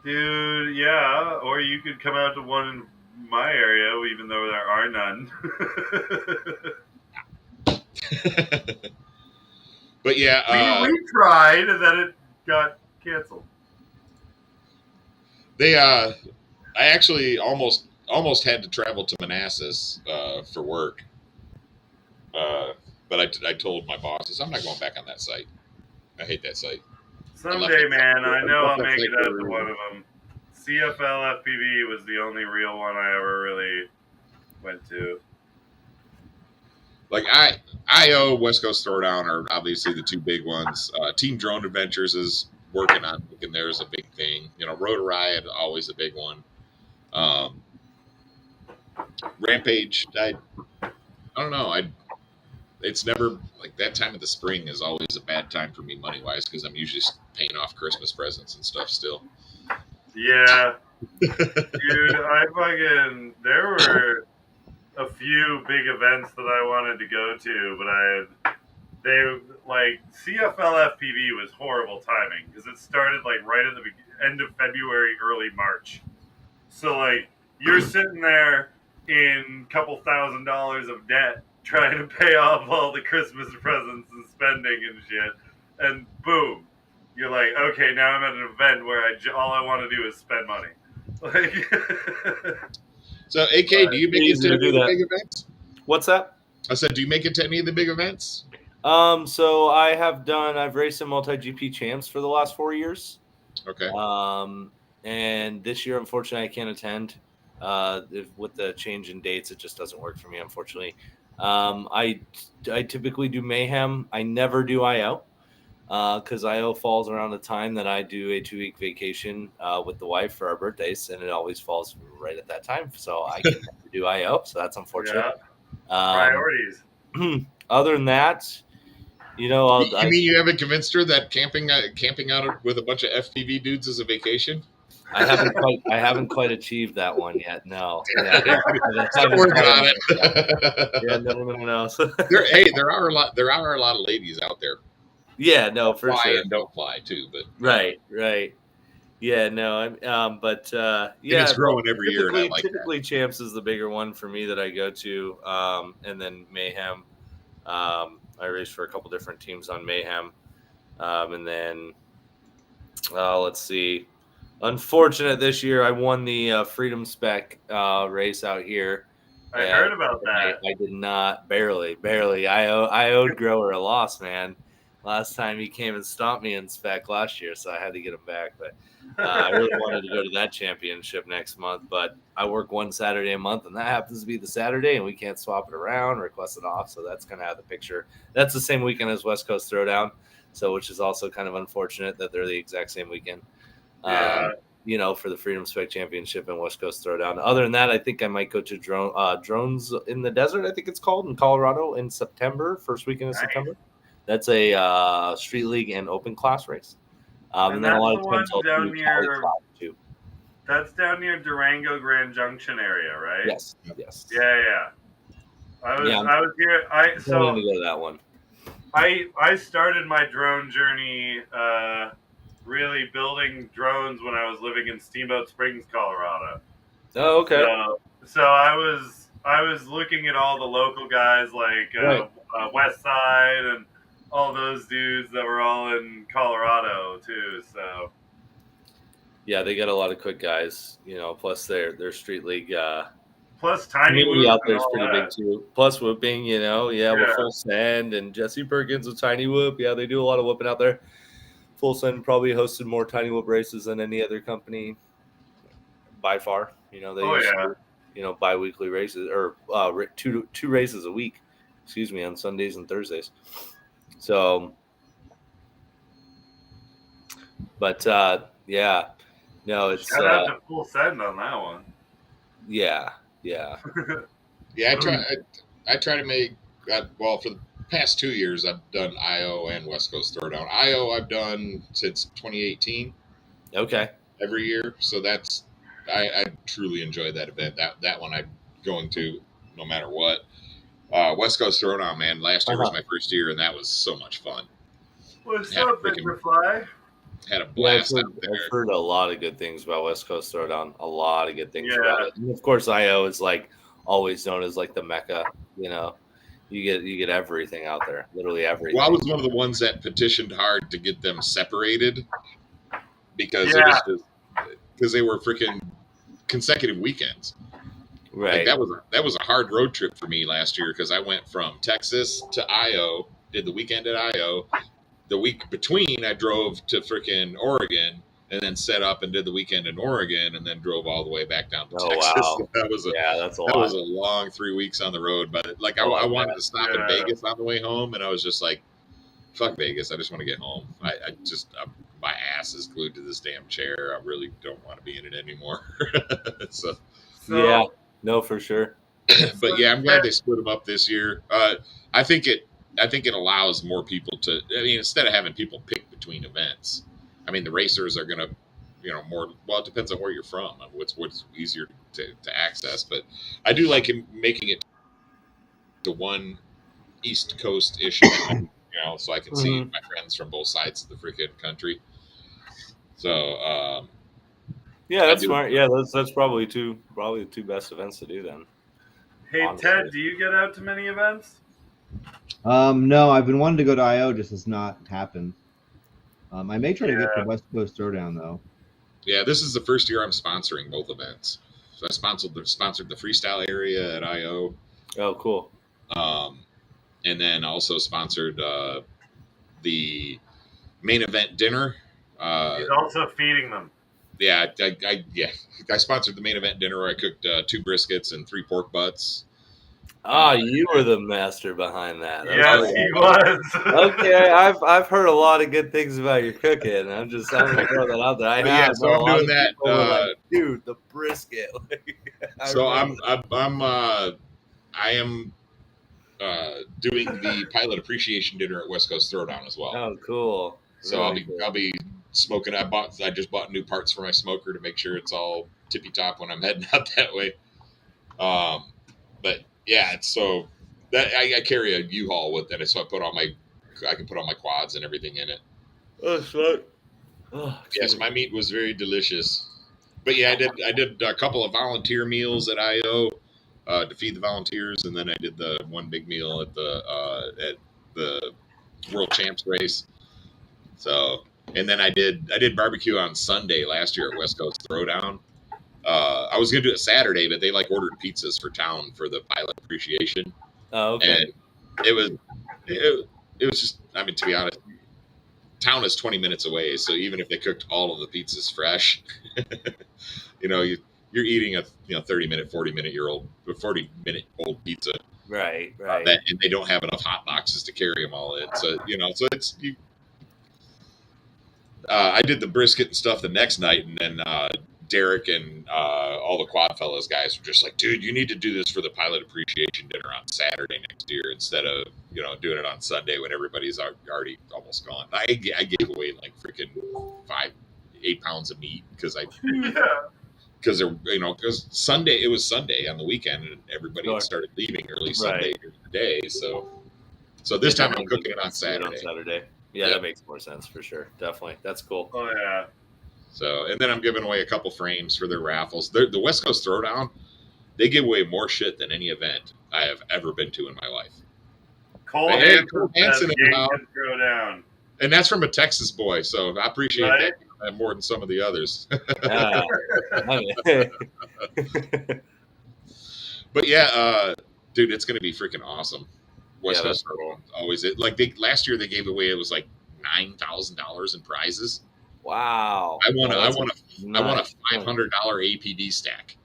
Dude, yeah. Or you could come out to one in my area, even though there are none. But yeah, we tried, and then it got canceled. I actually almost had to travel to Manassas for work. But I told my bosses I'm not going back on that site. I hate that site. Someday, man, I know I'll left that make site it out for a to one of them. CFL FPV was the only real one I ever really went to. Like IO, West Coast Throwdown are obviously the two big ones. Team Drone Adventures is working on making theirs a big thing. You know, Rotor Riot always a big one. Rampage, I don't know. It's never like that time of the spring is always a bad time for me money wise because I'm usually paying off Christmas presents and stuff still. Yeah, dude, there were a few big events that I wanted to go to, but CFL FPV was horrible timing because it started like right at the end of February, early March. So like you're sitting there in a couple $1,000s of debt trying to pay off all the Christmas presents and spending and shit, and boom, you're like, okay, now I'm at an event where all I want to do is spend money. Like, so AK, do you make it to any of the big events? What's that? I said, do you make it to any of the big events? So I've raced in multi-GP champs for the last 4 years. Okay. And this year, unfortunately, I can't attend. With the change in dates, it just doesn't work for me, unfortunately. I typically do Mayhem. I never do IO because IO falls around the time that I do a 2-week vacation with the wife for our birthdays, and it always falls right at that time. So I can never do IO, so that's unfortunate. Yeah. Priorities. Other than that, you know, you mean you haven't convinced her that camping out with a bunch of FPV dudes is a vacation? I haven't quite achieved that one yet. No. Yeah. Still working on it. Yeah, no. There are a lot of ladies out there. Yeah, no, for sure. And don't fly too, but right. Yeah, no, yeah, it's growing every year. And I like typically Champs is the bigger one for me that I go to, and then Mayhem. I race for a couple different teams on Mayhem, and then let's see. Unfortunate this year, I won the Freedom Spec race out here. I heard about that. I did not, barely. I owed Grower a loss, man. Last time he came and stomped me in spec last year, so I had to get him back. But I really wanted to go to that championship next month. But I work one Saturday a month, and that happens to be the Saturday, and we can't swap it around, request it off. So that's kind of out of the picture. That's the same weekend as West Coast Throwdown, so which is also kind of unfortunate that they're the exact same weekend. Yeah. You know, for the Freedom Spec Championship and West Coast Throwdown. Other than that, I think I might go to Drones in the Desert, I think it's called, in Colorado in September, first weekend of September. That's a street league and open class race. And then a lot of times I'll do Cali class too. That's down near Durango Grand Junction area, right? Yes. Yeah. I was here. I'm going to go to that one. I started my drone journey really building drones when I was living in Steamboat Springs, Colorado. Oh, okay. So I was looking at all the local guys like West Side and all those dudes that were all in Colorado too. So yeah, they got a lot of quick guys, you know. Plus their street league. Plus Tiny Whoop out there is pretty big too. Plus whooping, you know, with Full Send and Jesse Perkins with Tiny Whoop. Yeah, they do a lot of whooping out there. Full Send probably hosted more Tiny Whoop races than any other company by far. You know, they bi-weekly races or two races a week. Excuse me, on Sundays and Thursdays. So, but yeah, no, it's shout out to Full Send on that one. Yeah. Yeah, I try to make for the past 2 years I've done IO and West Coast Throwdown. IO I've done since 2018, Okay. every year. So that's I truly enjoy that event. That one I'm going to no matter what. West Coast Throwdown, man. Last year was my first year, and that was so much fun. What's Had a up, freaking Mr. Fly? had a Yeah, blast out there. I've heard a lot of good things about West Coast Throwdown. A lot of good things Yeah. about it. And of course, IO is like always known as like the mecca. You know, you get everything out there, literally everything. Well, I was one of the ones that petitioned hard to get them separated because it Yeah. was just because they were freaking consecutive weekends. Right. Like that was a hard road trip for me last year because I went from Texas to IO, did the weekend at IO. The week between, I drove to freaking Oregon and then set up and did the weekend in Oregon and then drove all the way back down to Oh, Texas. wow. That was That's a that lot. was a long 3 weeks on the road. But like I love wanted that. to stop in Vegas on the way home, and I was just like, "Fuck Vegas! I just want to get home. My ass is glued to this damn chair. I really don't want to be in it anymore." So, Yeah. No, for sure. but yeah, I'm glad they split them up this year. I think it allows more people to. I mean, instead of having people pick between events, I mean, the racers are gonna, more. Well, it depends on where you're from. What's easier to access, but I do like him making it to one East Coast ish event. So I can see my friends from both sides of the freaking country. So yeah, that's smart. Yeah, that's probably the two best events to do then. Hey, honestly. Ted, do you get out to many events? No, I've been wanting to go to IO, just has not happened. I may try to get the West Coast Throwdown though. Yeah, this is the first year I'm sponsoring both events. So I sponsored the freestyle area at IO. Oh, cool. And then also sponsored the main event dinner. He's also feeding them. Yeah, I sponsored the main event dinner where I cooked 2 briskets and 3 pork butts. You were the master behind that. Yes, he was. Okay, I've heard a lot of good things about your cooking. I'm gonna throw that out there. I I'm doing that. Like, dude, the brisket. So I am doing the pilot appreciation dinner at West Coast Throwdown as well. Oh, cool. So I'll be smoking. I just bought new parts for my smoker to make sure it's all tippy top when I'm heading out that way. But yeah, so that I carry a U-Haul with it, so I can put all my quads and everything in it. Oh, smart. Oh, yes, my meat was very delicious. But yeah, I did a couple of volunteer meals at IO to feed the volunteers, and then I did the one big meal at the World Champs race. So, and then I did barbecue on Sunday last year at West Coast Throwdown. I was gonna do it Saturday, but they ordered pizzas for town for the pilot appreciation. Oh, okay. And it was just, I mean, to be honest, town is 20 minutes away, so even if they cooked all of the pizzas fresh, you're eating a 30-minute, 40-minute old pizza. Right. And they don't have enough hot boxes to carry them all in. So so it's you. I did the brisket and stuff the next night, and then Derek and all the quad fellas guys were just like, dude, you need to do this for the pilot appreciation dinner on Saturday next year instead of doing it on Sunday when everybody's already almost gone. I gave away like freaking 5-8 pounds of meat because because Sunday, it was Sunday on the weekend and everybody had started leaving early Sunday during the day. So this time I'm cooking it on Saturday. Yeah, that makes more sense for sure. Definitely. That's cool. Oh, yeah. So, and then I'm giving away a couple frames for their raffles. The West Coast Throwdown, they give away more shit than any event I have ever been to in my life. Cole Hansen Throwdown. And that's from a Texas boy, so I appreciate that more than some of the others. But yeah, dude, it's going to be freaking awesome. West Coast Throwdown always last year they gave away, it was like $9,000 in prizes. Wow! I won a $500 APD stack.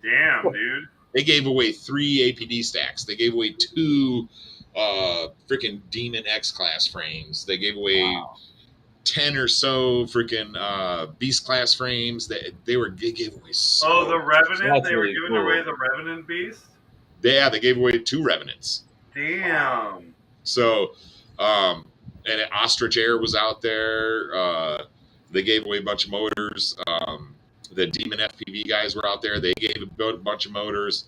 Damn, dude! They gave away 3 APD stacks. They gave away 2 freaking Demon X class frames. They gave away 10 or so freaking Beast class frames. They gave away so. Oh, the Revenant! They were giving away the Revenant Beast. Yeah, they gave away 2 Revenants. Damn. So, and Ostrich Air was out there. They gave away a bunch of motors. The Demon FPV guys were out there. They gave a bunch of motors.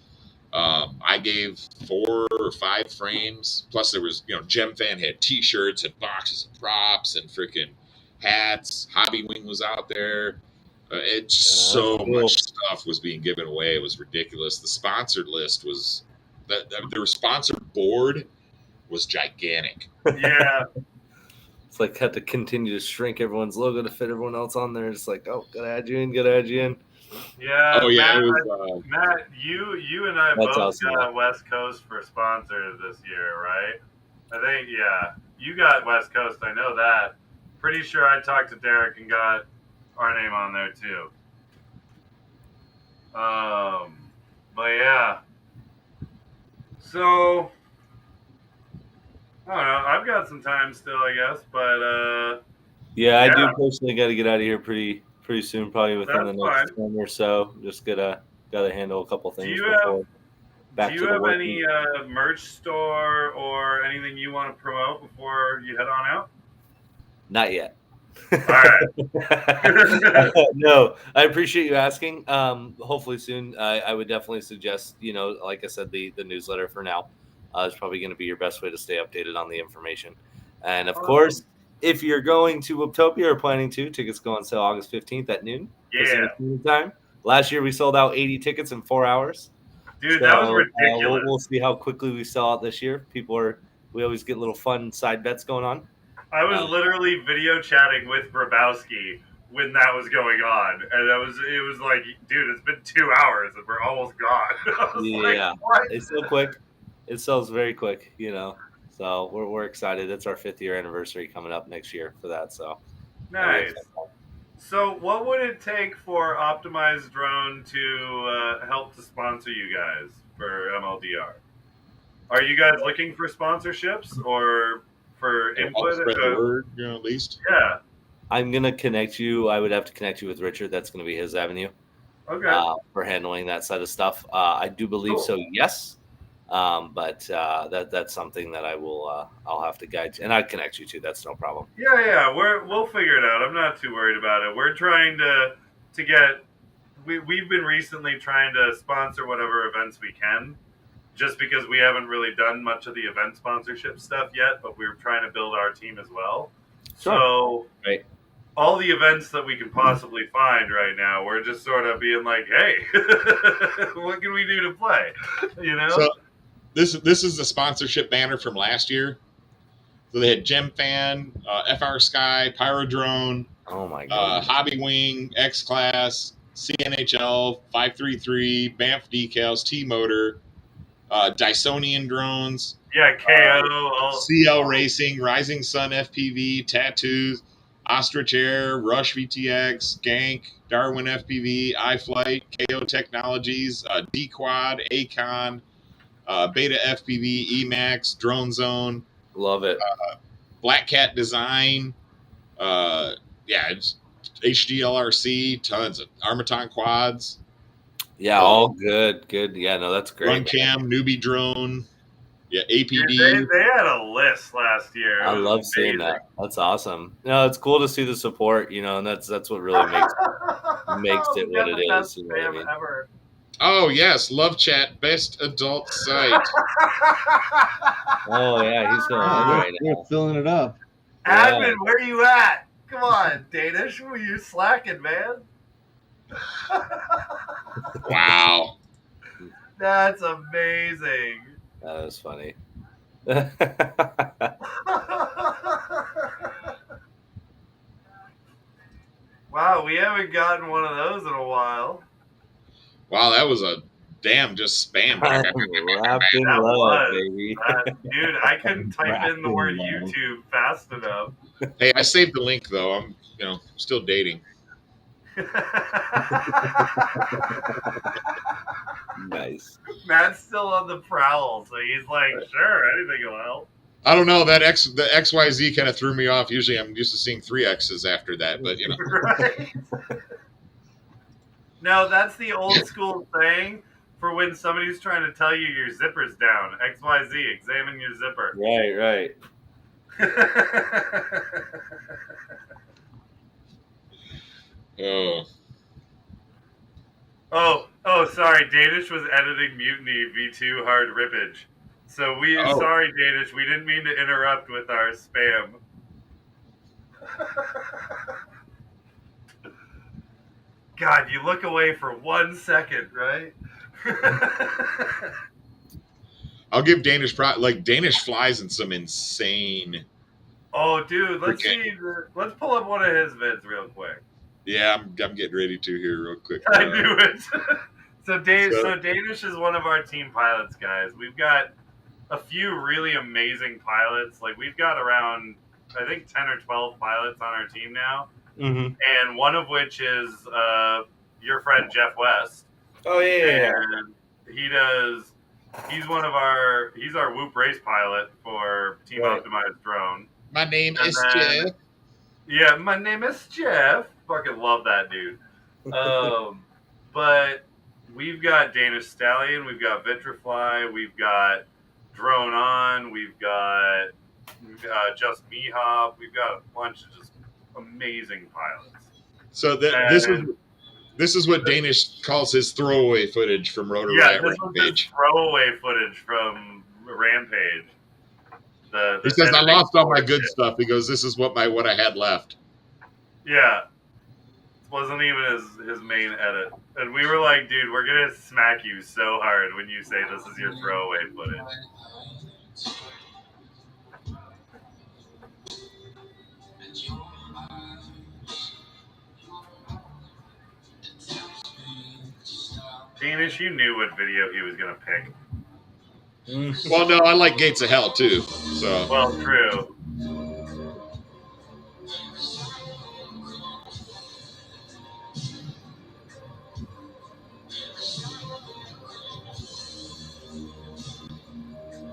I gave 4 or 5 frames. Plus, there was, Gem Fan had T-shirts and boxes of props and freaking hats. Hobby Wing was out there. It's so much stuff was being given away. It was ridiculous. The sponsored list was their sponsored board was gigantic. Yeah. It's like had to continue to shrink everyone's logo to fit everyone else on there. It's like, oh, gotta add you in. Yeah. Oh yeah, Matt, it was. Matt, you and I That's both awesome. got West Coast for sponsors this year, right? I think, yeah. You got West Coast. I know that. Pretty sure I talked to Derek and got our name on there too. But yeah. So I don't know. I've got some time still, I guess, but yeah, I do personally got to get out of here pretty soon, probably within That's the next 10 or so. Just gotta handle a couple things. Do you have any merch store or anything you want to promote before you head on out? Not yet. All right. No, I appreciate you asking. Hopefully soon. I would definitely suggest, like I said, the newsletter for now is probably going to be your best way to stay updated on the information. And of course, if you're going to Webtopia or planning to, tickets go on sale August 15th at noon. Yeah. Time. Last year we sold out 80 tickets in 4 hours. Dude, that was ridiculous. We'll see how quickly we sell out this year. We always get little fun side bets going on. I was literally video chatting with Grabowski when that was going on, and it was like, dude, it's been 2 hours and we're almost gone. Yeah, like, it's so quick. It sells very quick, So we're excited. It's our 5th year anniversary coming up next year for that. So nice. So what would it take for Optimized Drone to help to sponsor you guys for MLDR? Are you guys looking for sponsorships or for input? Spread the word, at least. Yeah. I'm gonna connect you. I would have to connect you with Richard. That's gonna be his avenue. Okay. For handling that side of stuff. I do believe so. Yes. But that's something that I'll have to guide you, and I'd connect you to. That's no problem. Yeah. We'll figure it out. I'm not too worried about it. We're trying to get. We've been recently trying to sponsor whatever events we can, just because we haven't really done much of the event sponsorship stuff yet. But we're trying to build our team as well. Sure. So right. All the events that we can possibly find right now, we're just sort of being like, hey, what can we do to play? So this is the sponsorship banner from last year. So they had Gem Fan, FR Sky, Pyro Drone, oh my god, Hobby Wing, X Class, CNHL, 533, Banff Decals, T Motor, Dysonian Drones, KO, CL Racing, Rising Sun FPV, Tattoos, Ostrich Air, Rush VTX, Gank, Darwin FPV, iFlight, KO Technologies, D-Quad, Acon, Beta FPV, Emax, Drone Zone. Love it. Black Cat Design. It's HDLRC, tons of Armaton quads. Yeah, all good. Yeah, no, that's great. Run Cam, Newbie Drone. Yeah, APD. Dude, they had a list last year. I love seeing that. That's awesome. No, it's cool to see the support, and that's what really makes it what it is. You know what I mean? Ever. Oh yes, Love Chat, best adult site. Oh yeah, he's going right now. You're filling it up. Admin, where are you at? Come on, Danish, were you slacking, man? Wow. That's amazing. That was funny. Wow, we haven't gotten one of those in a while. Wow, that was a damn just spam. Rapping love, baby. Dude, I couldn't type in the word YouTube fast enough. Hey, I saved the link though. I'm, still dating. Nice. Matt's still on the prowl, so he's like, sure, anything will help. I don't know, the XYZ kind of threw me off. Usually I'm used to seeing 3 X's after that, but Right? No, that's the old school thing for when somebody's trying to tell you your zipper's down. XYZ, examine your zipper. Right. Danish was editing Mutiny V2 Hard Rippage. So Oh. sorry, Danish, we didn't mean to interrupt with our spam. God, you look away for 1 second, right? I'll give Danish Danish flies in some insane. Oh, dude, let's Okay. see. Let's pull up one of his vids real quick. Yeah, I'm getting ready to here real quick. I knew it. So Danish is one of our team pilots, guys. We've got a few really amazing pilots. Like we've got around, I think, 10 or 12 pilots on our team now, and one of which is your friend Jeff West. Oh yeah. And he's our Whoop race pilot for Team Optimized Drone. My name is Jeff. Yeah, my name is Jeff. Fucking love that dude. But we've got Danish Stallion, we've got Vitrafly, we've got Drone On, we've got Just Mihop, we've got a bunch of just amazing pilots. So this is what Danish calls his throwaway footage from Rotor Riot Rampage. Throwaway footage from Rampage. He says, "I lost all my good stuff." He goes, "This is what I had left." Yeah, it wasn't even his main edit, and we were like, "Dude, we're gonna smack you so hard when you say this is your throwaway footage." Danish, you knew what video he was gonna pick. Well, no, I like Gates of Hell too. So well, true.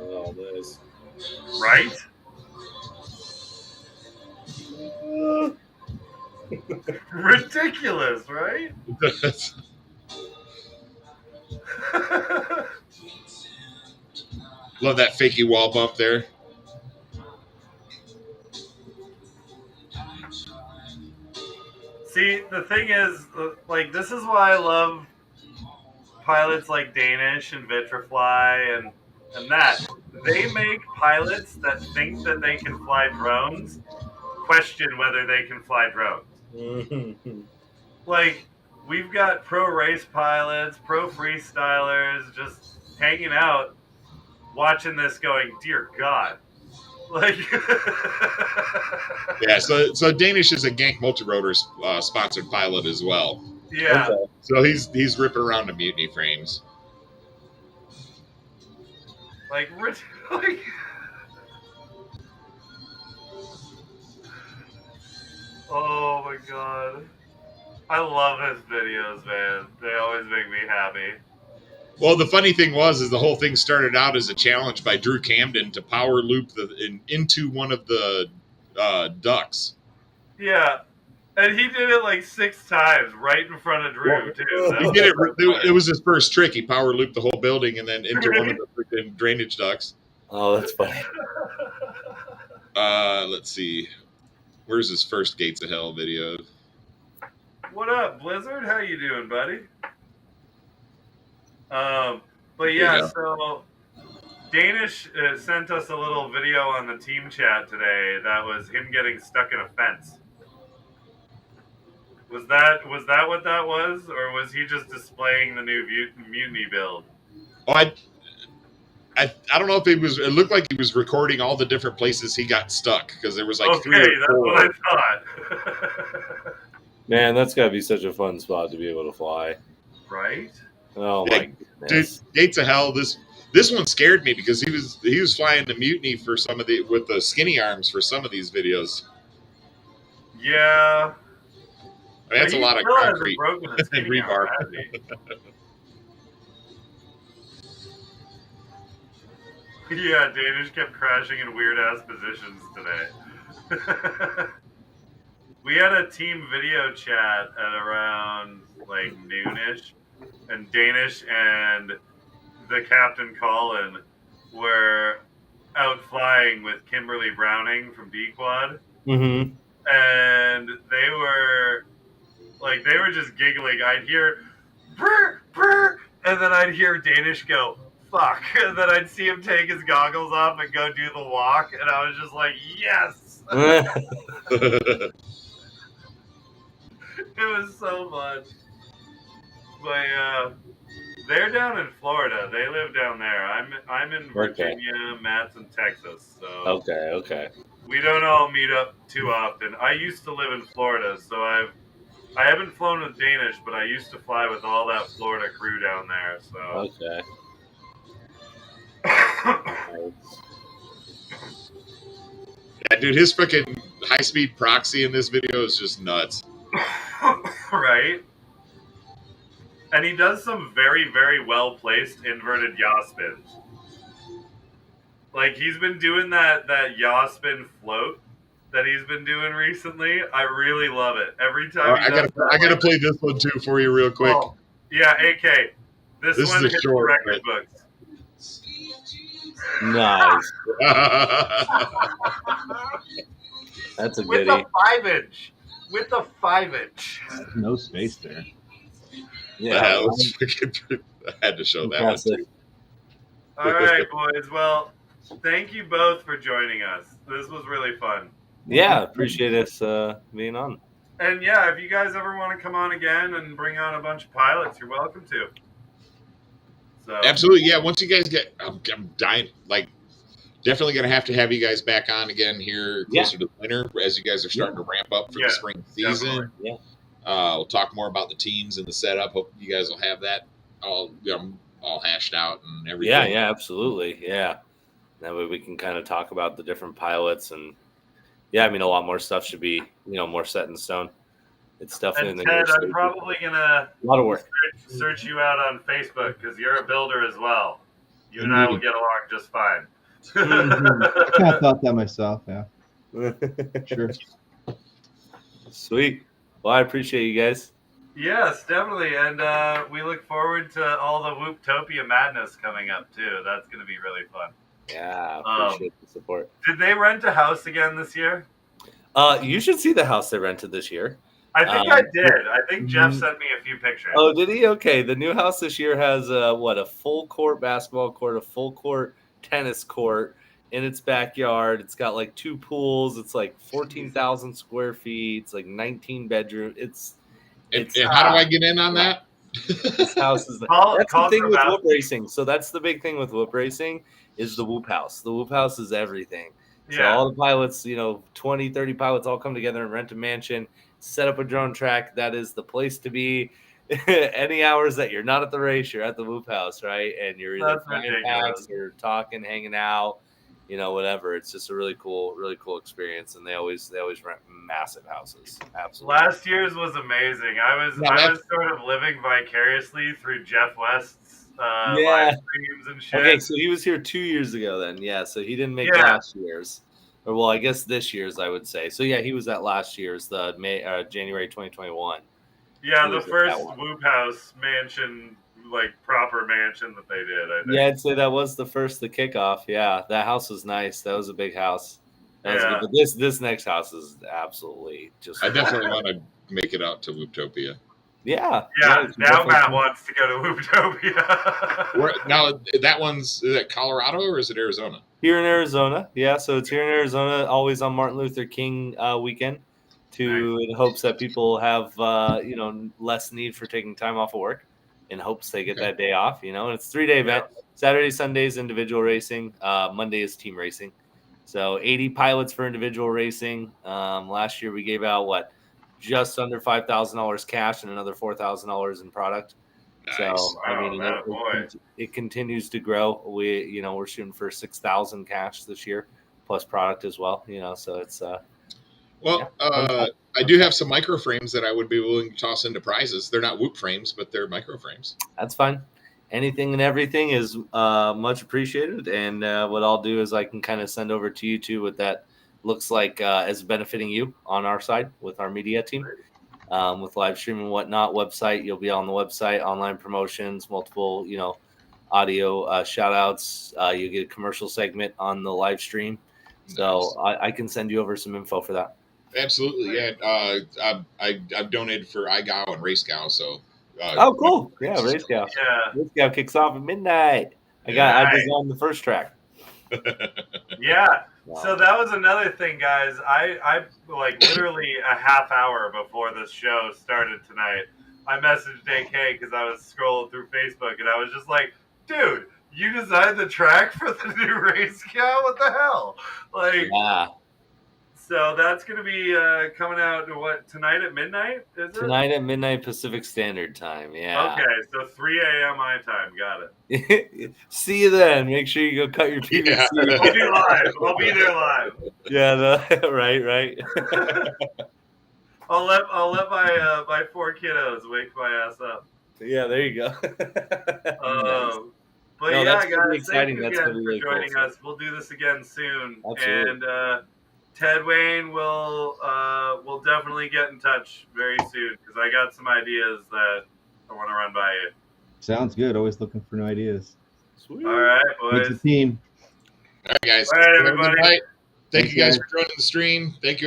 Oh, this. Right? Ridiculous, right? Love that fakey wall bump there. See, the thing is, like, this is why I love pilots like Danish and Vitrafly and that. They make pilots that think that they can fly drones question whether they can fly drones. Like, we've got pro race pilots, pro freestylers just hanging out, watching this going, dear God. Like, yeah, so Danish is a Gank MultiRotors sponsored pilot as well. Yeah. Okay. So he's ripping around the Mutiny frames. Like oh my God. I love his videos, man. They always make me happy. Well, the funny thing is the whole thing started out as a challenge by Drew Camden to power loop into one of the ducks. Yeah. And he did it like 6 times right in front of Drew, too. He did it. It was his first trick. He power looped the whole building and then into one of the freaking drainage ducts. Oh, that's funny. Let's see. Where's his first Gates of Hell video? What up, Blizzard? How you doing, buddy? But yeah, so Danish sent us a little video on the team chat today that was him getting stuck in a fence. Was that what that was, or was he just displaying the new Mutiny build? Oh, I don't know if it was. It looked like he was recording all the different places he got stuck because there was like 3 or 4. That's what I thought. Man, that's gotta be such a fun spot to be able to fly. Right? Oh my goodness. Dude, Gates of Hell. This one scared me because he was flying the Mutiny for some of with the skinny arms for some of these videos. Yeah. I mean, that's a lot of concrete and rebar. Yeah, Danish kept crashing in weird-ass positions today. We had a team video chat at around, like, noonish, and Danish and the Captain Colin were out flying with Kimberly Browning from B-Quad. Mm-hmm. And they were just giggling. I'd hear, brr, brr, and then I'd hear Danish go, fuck. And then I'd see him take his goggles off and go do the walk. And I was just like, yes. It was so fun. But they're down in Florida. They live down there. I'm in Virginia. Matt's in Texas. So Okay. we don't all meet up too often. I used to live in Florida, so I haven't flown with Danish, but I used to fly with all that Florida crew down there. So Okay. Yeah, dude, his freaking high-speed proxy in this video is just nuts. Right? And he does some very, very well-placed inverted yaw spins. Like, he's been doing that yaw spin float that he's been doing recently. I really love it. Every time I gotta play this one too for you real quick. Oh, yeah, AK. This one is a hits short, record books. Nice. That's a With goodie. a 5-inch. With a 5-inch. No space there. Yeah, That was freaking, I had to show that one too. All right, boys. Well, thank you both for joining us. This was really fun. yeah, appreciate us being on. And yeah, if you guys ever want to come on again and bring on a bunch of pilots, you're welcome to. So Absolutely, yeah. Once you guys get, I'm dying. Like, definitely gonna have you guys back on again here closer to winter as you guys are starting to ramp up for the spring season. definitely. Yeah. We'll talk more about the teams and the setup. Hope you guys will have that all hashed out and everything. Yeah, absolutely. Yeah. That way we can kind of talk about the different pilots and a lot more stuff should be, more set in stone. It's definitely And in the Ted, news. I'm probably gonna A lot of work. search you out on Facebook because you're a builder as well. You and I will get along just fine. I kind of thought that myself. Yeah, sure. Sweet. Well, I appreciate you guys. Yes, definitely, and we look forward to all the Whooptopia madness coming up too. That's going to be really fun. Yeah, appreciate the support. Did they rent a house again this year? You should see the house they rented this year. I think I did. I think Jeff sent me a few pictures. Oh, did he? Okay. The new house this year has a full court basketball court, a full court tennis court in its backyard. It's got like 2 pools. It's like 14,000 square feet. It's like 19 bedrooms. And how do I get in on that? This house is that's the thing with whoop racing. So that's the big thing with whoop racing is the whoop house. The whoop house is everything. So all the pilots, 20, 30 pilots all come together and rent a mansion, set up a drone track. That is the place to be. Any hours that you're not at the race, you're at the whoop house, right? And you're either flying packs or talking, hanging out, whatever. It's just a really cool experience. And they always rent massive houses. Absolutely. Last year's was amazing. I was sort of living vicariously through Jeff West's live streams and shit. Okay, so he was here 2 years ago then. Yeah, so he didn't make last year's. Or well, I guess this year's I would say. So yeah, he was at last year's, the January 2021. Yeah, the first Whoop House mansion, like proper mansion that they did, I think. Yeah, I'd say that was the kickoff. Yeah, that house was nice. That was a big house. That was good. But this next house is absolutely just. I definitely want to make it out to Whooptopia. Yeah. Now Matt wants to go to Whooptopia. Now is it Colorado or is it Arizona? Here in Arizona, yeah. So it's here in Arizona, always on Martin Luther King weekend, in hopes that people have less need for taking time off of work, in hopes they get that day off. And it's a 3-day event. Saturday, Sundays individual racing. Monday is team racing. So 80 pilots for individual racing. Last year we gave out just under $5,000 cash and another $4,000 in product. Nice. So it continues to grow. We're shooting for 6,000 cash this year, plus product as well. So it's I do have some micro frames that I would be willing to toss into prizes. They're not whoop frames, but they're micro frames. That's fine. Anything and everything is much appreciated. And what I'll do is I can kind of send over to you too what that looks like as benefiting you on our side with our media team. With live stream and whatnot, website, you'll be on the website, online promotions, multiple, audio shout outs. You get a commercial segment on the live stream. So nice. I can send you over some info for that. Absolutely. Yeah. I've donated for iGow and RaceGow. So Oh, cool. Yeah, Race Scout. Yeah. Race Scout kicks off at midnight. I designed the first track. Yeah. Wow. So that was another thing, guys. I like literally a half hour before this show started tonight, I messaged AK because I was scrolling through Facebook and I was just like, dude, you designed the track for the new Race Scout? What the hell? Like, Yeah. so that's going to be coming out tonight at midnight, is it? Tonight at midnight Pacific Standard Time. Yeah. Okay, so 3 a.m. my time. Got it. See you then. Make sure you go cut your PVC. Yeah. I'll be live. I'll be there live. Yeah, right. I'll let my 4 kiddos wake my ass up. Yeah, there you go. Nice. But No, yeah, that's gonna be guys, exciting. thank you That's again gonna be for really cool. joining us. We'll do this again soon. Absolutely. And Ted Wayne will definitely get in touch very soon because I got some ideas that I want to run by you. Sounds good. Always looking for new ideas. Sweet. All right, Thanks, boys. team. All right, guys. All right, Have a good everybody. night. Thank Thanks, you guys guys. for joining the stream. Thank you.